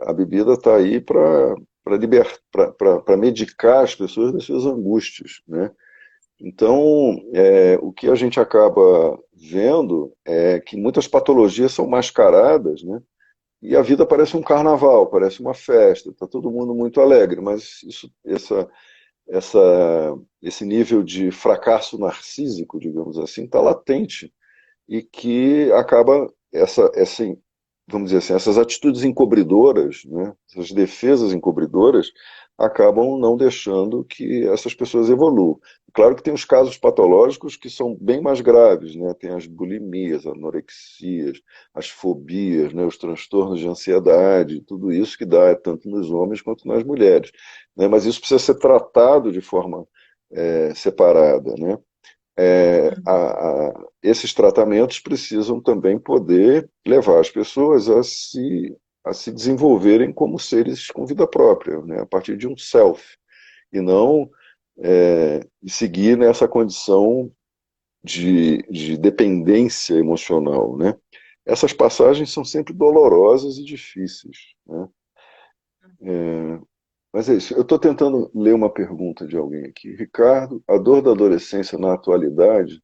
[SPEAKER 1] A bebida está aí para medicar as pessoas das suas angústias, né? Então, o que a gente acaba vendo é que muitas patologias são mascaradas, né? E a vida parece um carnaval, parece uma festa, está todo mundo muito alegre, mas esse nível de fracasso narcísico, digamos assim, está latente e que acaba vamos dizer assim, essas atitudes encobridoras, né, essas defesas encobridoras, acabam não deixando que essas pessoas evoluam. Claro que tem os casos patológicos que são bem mais graves, né? Tem as bulimias, anorexias, as fobias, né? Os transtornos de ansiedade, tudo isso que dá tanto nos homens quanto nas mulheres, né? Mas isso precisa ser tratado de forma separada, né? Esses tratamentos precisam também poder levar as pessoas a se desenvolverem como seres com vida própria, né, a partir de um self, e não seguir nessa condição de dependência emocional, né? Essas passagens são sempre dolorosas e difíceis, né? Mas é isso. Eu estou tentando ler uma pergunta de alguém aqui. Ricardo, a dor da adolescência na atualidade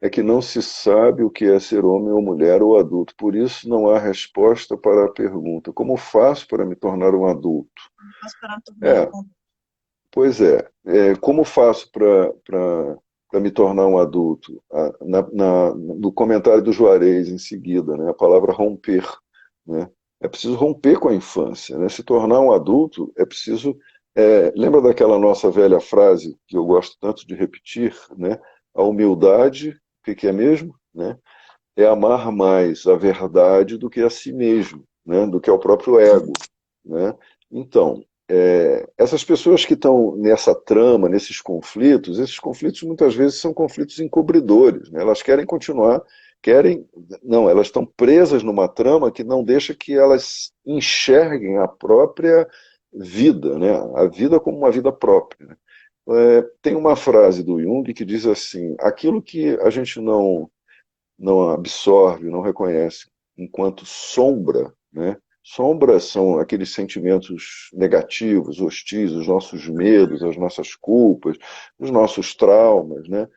[SPEAKER 1] é que não se sabe o que é ser homem ou mulher ou adulto. Por isso não há resposta para a pergunta: como faço para me tornar um adulto?
[SPEAKER 2] Nós para tornar
[SPEAKER 1] É, pois como faço para me tornar um adulto? No comentário do Juarez em seguida, né, a palavra romper, né? É preciso romper com a infância, né? Se tornar um adulto é preciso. Lembra daquela nossa velha frase que eu gosto tanto de repetir, né? A humildade, o que é mesmo, né? É amar mais a verdade do que a si mesmo, né? Do que ao próprio ego, né? Então, essas pessoas que estão nessa trama, esses conflitos muitas vezes são conflitos encobridores, né? Elas querem continuar, querem, não, elas estão presas numa trama que não deixa que elas enxerguem a própria vida, né? A vida como uma vida própria, né? Tem uma frase do Jung que diz assim: aquilo que a gente não absorve, não reconhece enquanto sombra, né? Sombras são aqueles sentimentos negativos, hostis, os nossos medos, as nossas culpas, os nossos traumas, né?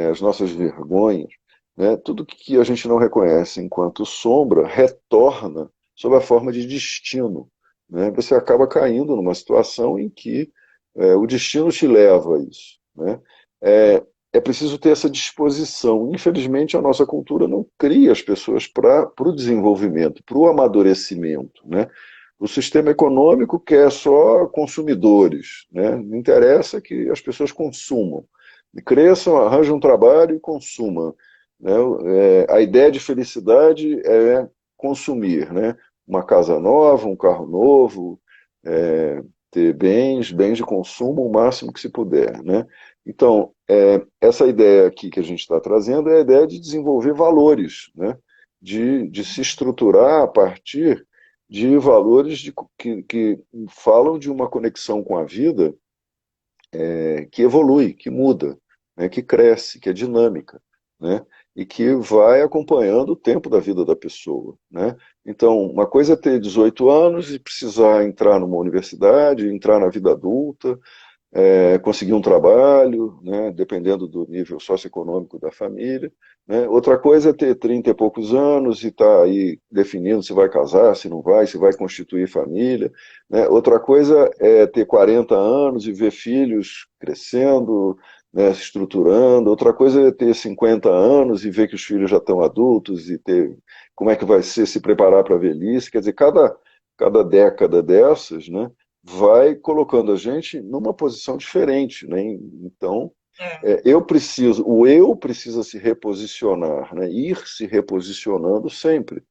[SPEAKER 1] As nossas vergonhas, né? Tudo que a gente não reconhece enquanto sombra retorna sob a forma de destino, né? Você acaba caindo numa situação em que o destino te leva a isso, né? É preciso ter essa disposição. Infelizmente, a nossa cultura não cria as pessoas para o desenvolvimento, para o amadurecimento, né? O sistema econômico quer só consumidores, né? Não interessa que as pessoas consumam, cresçam, arranjem um trabalho e consumam, né? A ideia de felicidade é consumir, né? Uma casa nova, um carro novo, ter bens de consumo o máximo que se puder, né? Então, essa ideia aqui que a gente está trazendo é a ideia de desenvolver valores, né? De se estruturar a partir de valores que falam de uma conexão com a vida, que evolui, que muda, né, que cresce, que é dinâmica, né, e que vai acompanhando o tempo da vida da pessoa, né? Então, uma coisa é ter 18 anos e precisar entrar numa universidade, entrar na vida adulta, conseguir um trabalho, né, dependendo do nível socioeconômico da família, né? Outra coisa é ter 30 e poucos anos e estar aí definindo se vai casar, se vai constituir família, né? Outra coisa é ter 40 anos e ver filhos crescendo, né, se estruturando. Outra coisa é ter 50 anos e ver que os filhos já estão adultos e ter como é que vai ser se preparar para a velhice. Quer dizer, cada década dessas, né, vai colocando a gente numa posição diferente, né? Então, o eu precisa se reposicionar, né? Ir se reposicionando sempre,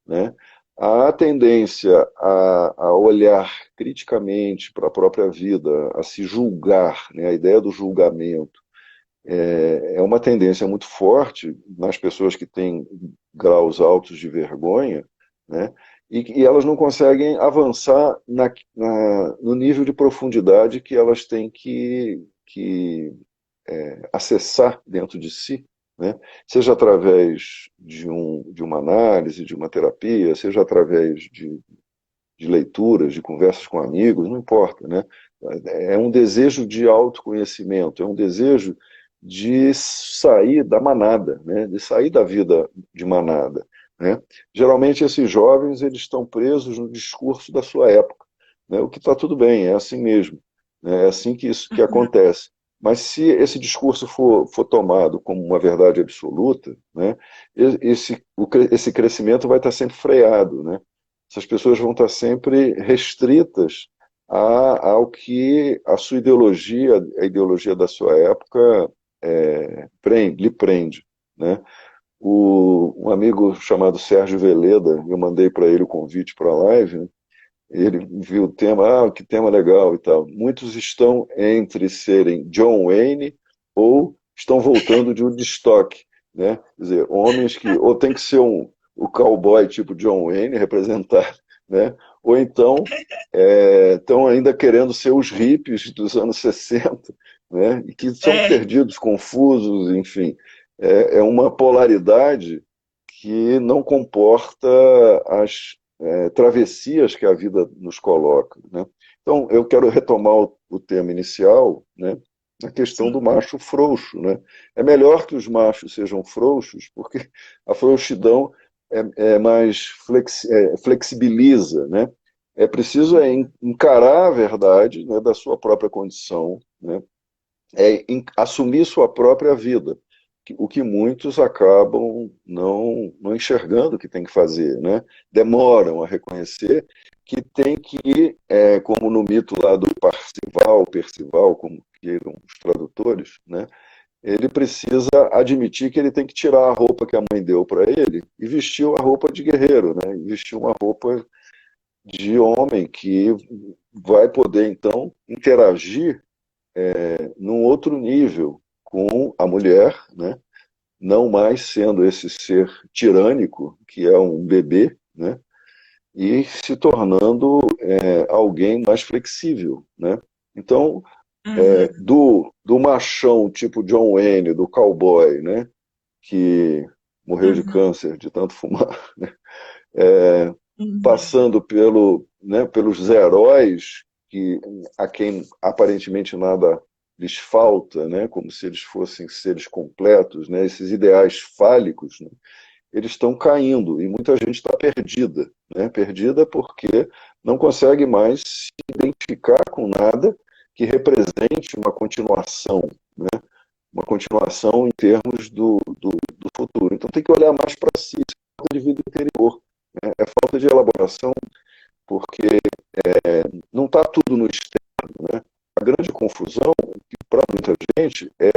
[SPEAKER 1] né? A tendência a olhar criticamente para a própria vida, a se julgar, né? A ideia do julgamento é uma tendência muito forte nas pessoas que têm graus altos de vergonha, né? E elas não conseguem avançar no nível de profundidade que elas têm que acessar dentro de si, né? Seja através de uma análise, de uma terapia, seja através de leituras, de conversas com amigos, não importa, né? É um desejo de autoconhecimento, é um desejo de sair da manada, né? De sair da vida de manada, né? Geralmente esses jovens eles estão presos no discurso da sua época, né? O que está tudo bem, é assim mesmo, né? É assim que isso que acontece. Mas se esse discurso for tomado como uma verdade absoluta, né, esse crescimento vai estar sempre freado, né? Essas pessoas vão estar sempre restritas ao que a sua ideologia, a ideologia da sua época, lhe prende, né? Um amigo chamado Sérgio Veleda, eu mandei para ele o convite para a live, né? Ele viu o tema, que tema legal e tal. Muitos estão entre serem John Wayne ou estão voltando de Woodstock, né? Quer dizer, homens que ou tem que ser o cowboy tipo John Wayne representar, né? Ou então estão ainda querendo ser os hippies dos anos 60, né? E que são perdidos, confusos, enfim. É uma polaridade que não comporta as travessias que a vida nos coloca, né? Então, eu quero retomar o tema inicial, né, na questão do macho frouxo, né? É melhor que os machos sejam frouxos, porque a frouxidão mais flexibiliza, né? É preciso encarar a verdade, né, da sua própria condição, né? Assumir sua própria vida, o que muitos acabam não enxergando que tem que fazer, né? Demoram a reconhecer que tem que, como no mito lá do Percival, como queiram os tradutores, né? Ele precisa admitir que ele tem que tirar a roupa que a mãe deu para ele e vestir a roupa de guerreiro, né? E vestir uma roupa de homem que vai poder, então, interagir num outro nível com a mulher, né? Não mais sendo esse ser tirânico, que é um bebê, né? E se tornando alguém mais flexível, né? Então, do machão tipo John Wayne, do cowboy, né? Que morreu de câncer de tanto fumar, né? Passando pelos heróis a quem aparentemente nada lhes falta, né? Como se eles fossem seres completos, né? Esses ideais fálicos, né? Eles estão caindo e muita gente está perdida, né? Perdida porque não consegue mais se identificar com nada que represente uma continuação, né? Uma continuação em termos do futuro. Então tem que olhar mais para si, isso é falta de vida interior, né? É falta de elaboração porque não está tudo no externo, né? A grande confusão, para muita gente, é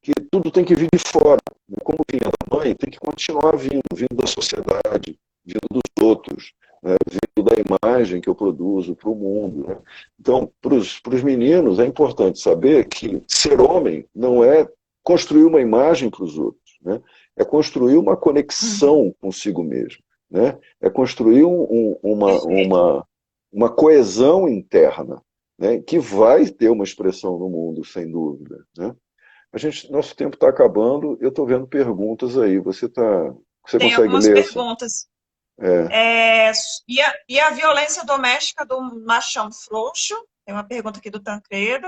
[SPEAKER 1] que tudo tem que vir de fora. Né? Como vinha da mãe, tem que continuar vindo da sociedade, vindo dos outros, né? Vindo da imagem que eu produzo para o mundo. Né? Então, para os meninos, é importante saber que ser homem não é construir uma imagem para os outros, né? É construir uma conexão consigo mesmo, né? É construir
[SPEAKER 2] Perfeito.
[SPEAKER 1] uma coesão interna, né? Que vai ter uma expressão no mundo, sem dúvida, né? Nosso tempo está acabando, eu estou vendo perguntas aí. Você
[SPEAKER 2] Tem
[SPEAKER 1] consegue
[SPEAKER 2] algumas
[SPEAKER 1] ler essa?
[SPEAKER 2] perguntas.
[SPEAKER 1] É,
[SPEAKER 2] E a violência doméstica do machão frouxo? Tem uma pergunta aqui do Tancredo.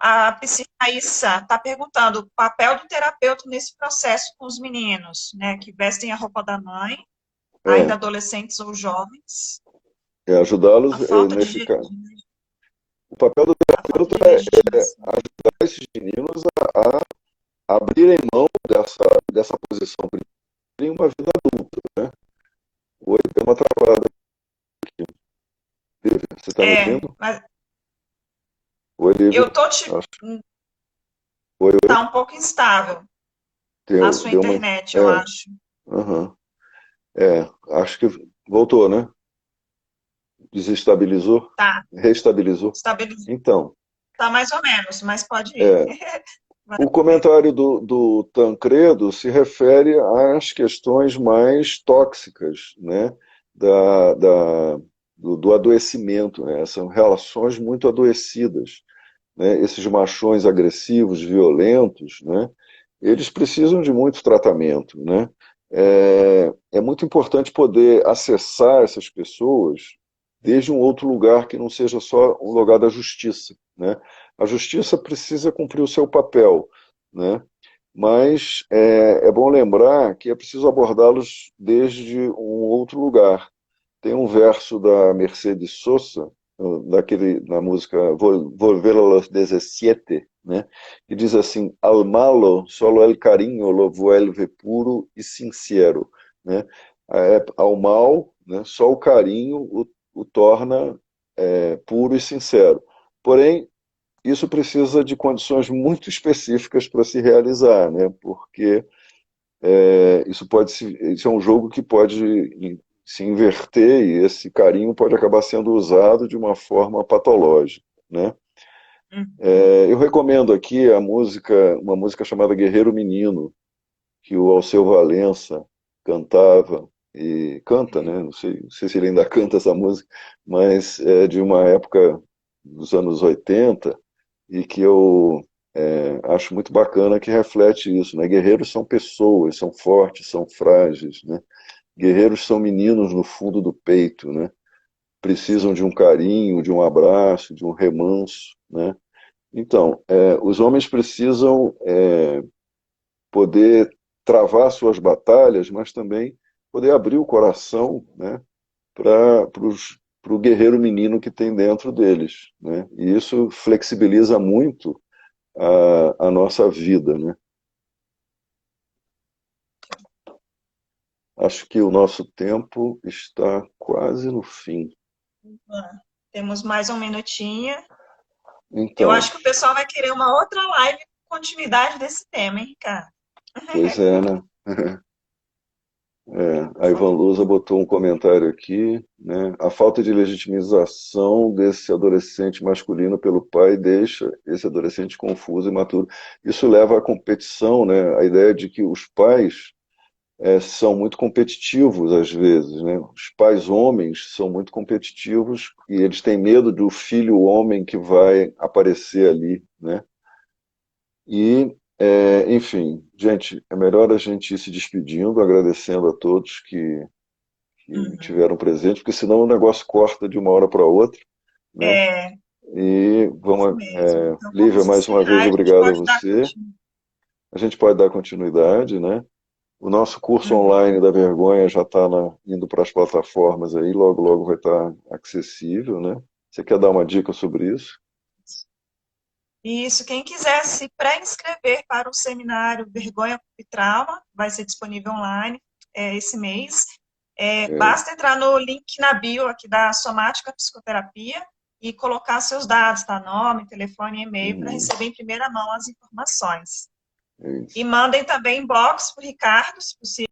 [SPEAKER 1] ah,
[SPEAKER 2] A Psicaíssa está perguntando o papel do terapeuta nesse processo com os meninos, né, que vestem a roupa da mãe, ainda
[SPEAKER 1] é,
[SPEAKER 2] adolescentes ou jovens, a
[SPEAKER 1] ajudá-los
[SPEAKER 2] falta
[SPEAKER 1] nesse caso.
[SPEAKER 2] de,
[SPEAKER 1] O papel do
[SPEAKER 2] a falta
[SPEAKER 1] terapeuta
[SPEAKER 2] de
[SPEAKER 1] é
[SPEAKER 2] legitimação.
[SPEAKER 1] ajudar esses meninos a abrirem mão dessa posição, para terem uma vida adulta, né? Oi, deu uma travada aqui. Lívia, você está me ouvindo?
[SPEAKER 2] Mas
[SPEAKER 1] Oi, Lívia.
[SPEAKER 2] eu tô te,
[SPEAKER 1] Acho- Oi, oi.
[SPEAKER 2] tá um pouco instável a
[SPEAKER 1] Deu,
[SPEAKER 2] sua
[SPEAKER 1] deu uma.
[SPEAKER 2] internet, eu
[SPEAKER 1] É,
[SPEAKER 2] acho.
[SPEAKER 1] aham. Acho que voltou, né? Desestabilizou?
[SPEAKER 2] Tá,
[SPEAKER 1] Restabilizou?
[SPEAKER 2] estabilizou.
[SPEAKER 1] Então,
[SPEAKER 2] Tá mais ou menos, mas pode ir.
[SPEAKER 1] é,
[SPEAKER 2] Vai
[SPEAKER 1] o
[SPEAKER 2] ver.
[SPEAKER 1] comentário do Tancredo se refere às questões mais tóxicas, né, do adoecimento, né, são relações muito adoecidas, né, esses machões agressivos, violentos, né, eles precisam de muito tratamento, né, é muito importante poder acessar essas pessoas desde um outro lugar que não seja só um lugar da justiça, né, a justiça precisa cumprir o seu papel, né, mas é bom lembrar que é preciso abordá-los desde um outro lugar. Tem um verso da Mercedes Sosa, na música Volver a los 17, né, que diz assim: Al malo solo el cariño lo vuelve puro e sincero. Né? Ao mal, né, só o carinho o torna puro e sincero. Porém, isso precisa de condições muito específicas para se realizar, né? Porque isso é um jogo que pode se inverter e esse carinho pode acabar sendo usado de uma forma patológica, né?
[SPEAKER 2] Uhum.
[SPEAKER 1] Eu recomendo aqui uma música chamada Guerreiro Menino, que o Alceu Valença cantava e canta, né? Não sei se ele ainda canta essa música, mas é de uma época dos anos 80 e que eu acho muito bacana, que reflete isso, né? Guerreiros são pessoas, são fortes, são frágeis, né? Guerreiros são meninos no fundo do peito, né? Precisam de um carinho, de um abraço, de um remanso, né? Então, os homens precisam poder travar suas batalhas, mas também poder abrir o coração, né? Para o guerreiro menino que tem dentro deles, né? E isso flexibiliza muito a nossa vida, né? Acho que o nosso tempo está quase no fim.
[SPEAKER 2] Temos mais um minutinho. Eu
[SPEAKER 1] Então,
[SPEAKER 2] acho que o pessoal vai querer uma outra live com continuidade desse tema, hein, Ricardo?
[SPEAKER 1] pois é, né? A Ivan Lusa botou um comentário aqui, né? A falta de legitimização desse adolescente masculino pelo pai deixa esse adolescente confuso e imaturo. Isso leva à competição, né? A ideia de que os pais são muito competitivos às vezes, né? Os pais homens são muito competitivos e eles têm medo do filho homem que vai aparecer ali, né? E, enfim, gente, é melhor a gente ir se despedindo, agradecendo a todos que
[SPEAKER 2] Uhum.
[SPEAKER 1] tiveram presente, porque senão o negócio corta de uma hora para outra, né?
[SPEAKER 2] É,
[SPEAKER 1] E
[SPEAKER 2] isso
[SPEAKER 1] vamos,
[SPEAKER 2] mesmo. Então,
[SPEAKER 1] Lívia,
[SPEAKER 2] vamos
[SPEAKER 1] mais uma vez
[SPEAKER 2] encerrar e a gente
[SPEAKER 1] obrigado a
[SPEAKER 2] pode dar
[SPEAKER 1] você.
[SPEAKER 2] continuidade.
[SPEAKER 1] A gente pode dar continuidade, né? O nosso curso
[SPEAKER 2] Uhum.
[SPEAKER 1] online da vergonha já está indo para as plataformas aí, logo, logo vai estar acessível, né? Você quer dar uma dica sobre isso?
[SPEAKER 2] Isso, quem quiser se pré-inscrever para o seminário Vergonha e Trauma, vai ser disponível online esse mês. Basta entrar no link na bio aqui da Somática Psicoterapia e colocar seus dados, tá? Nome, telefone e e-mail, para receber em primeira mão as informações. E mandem também inbox para o Ricardo, se possível,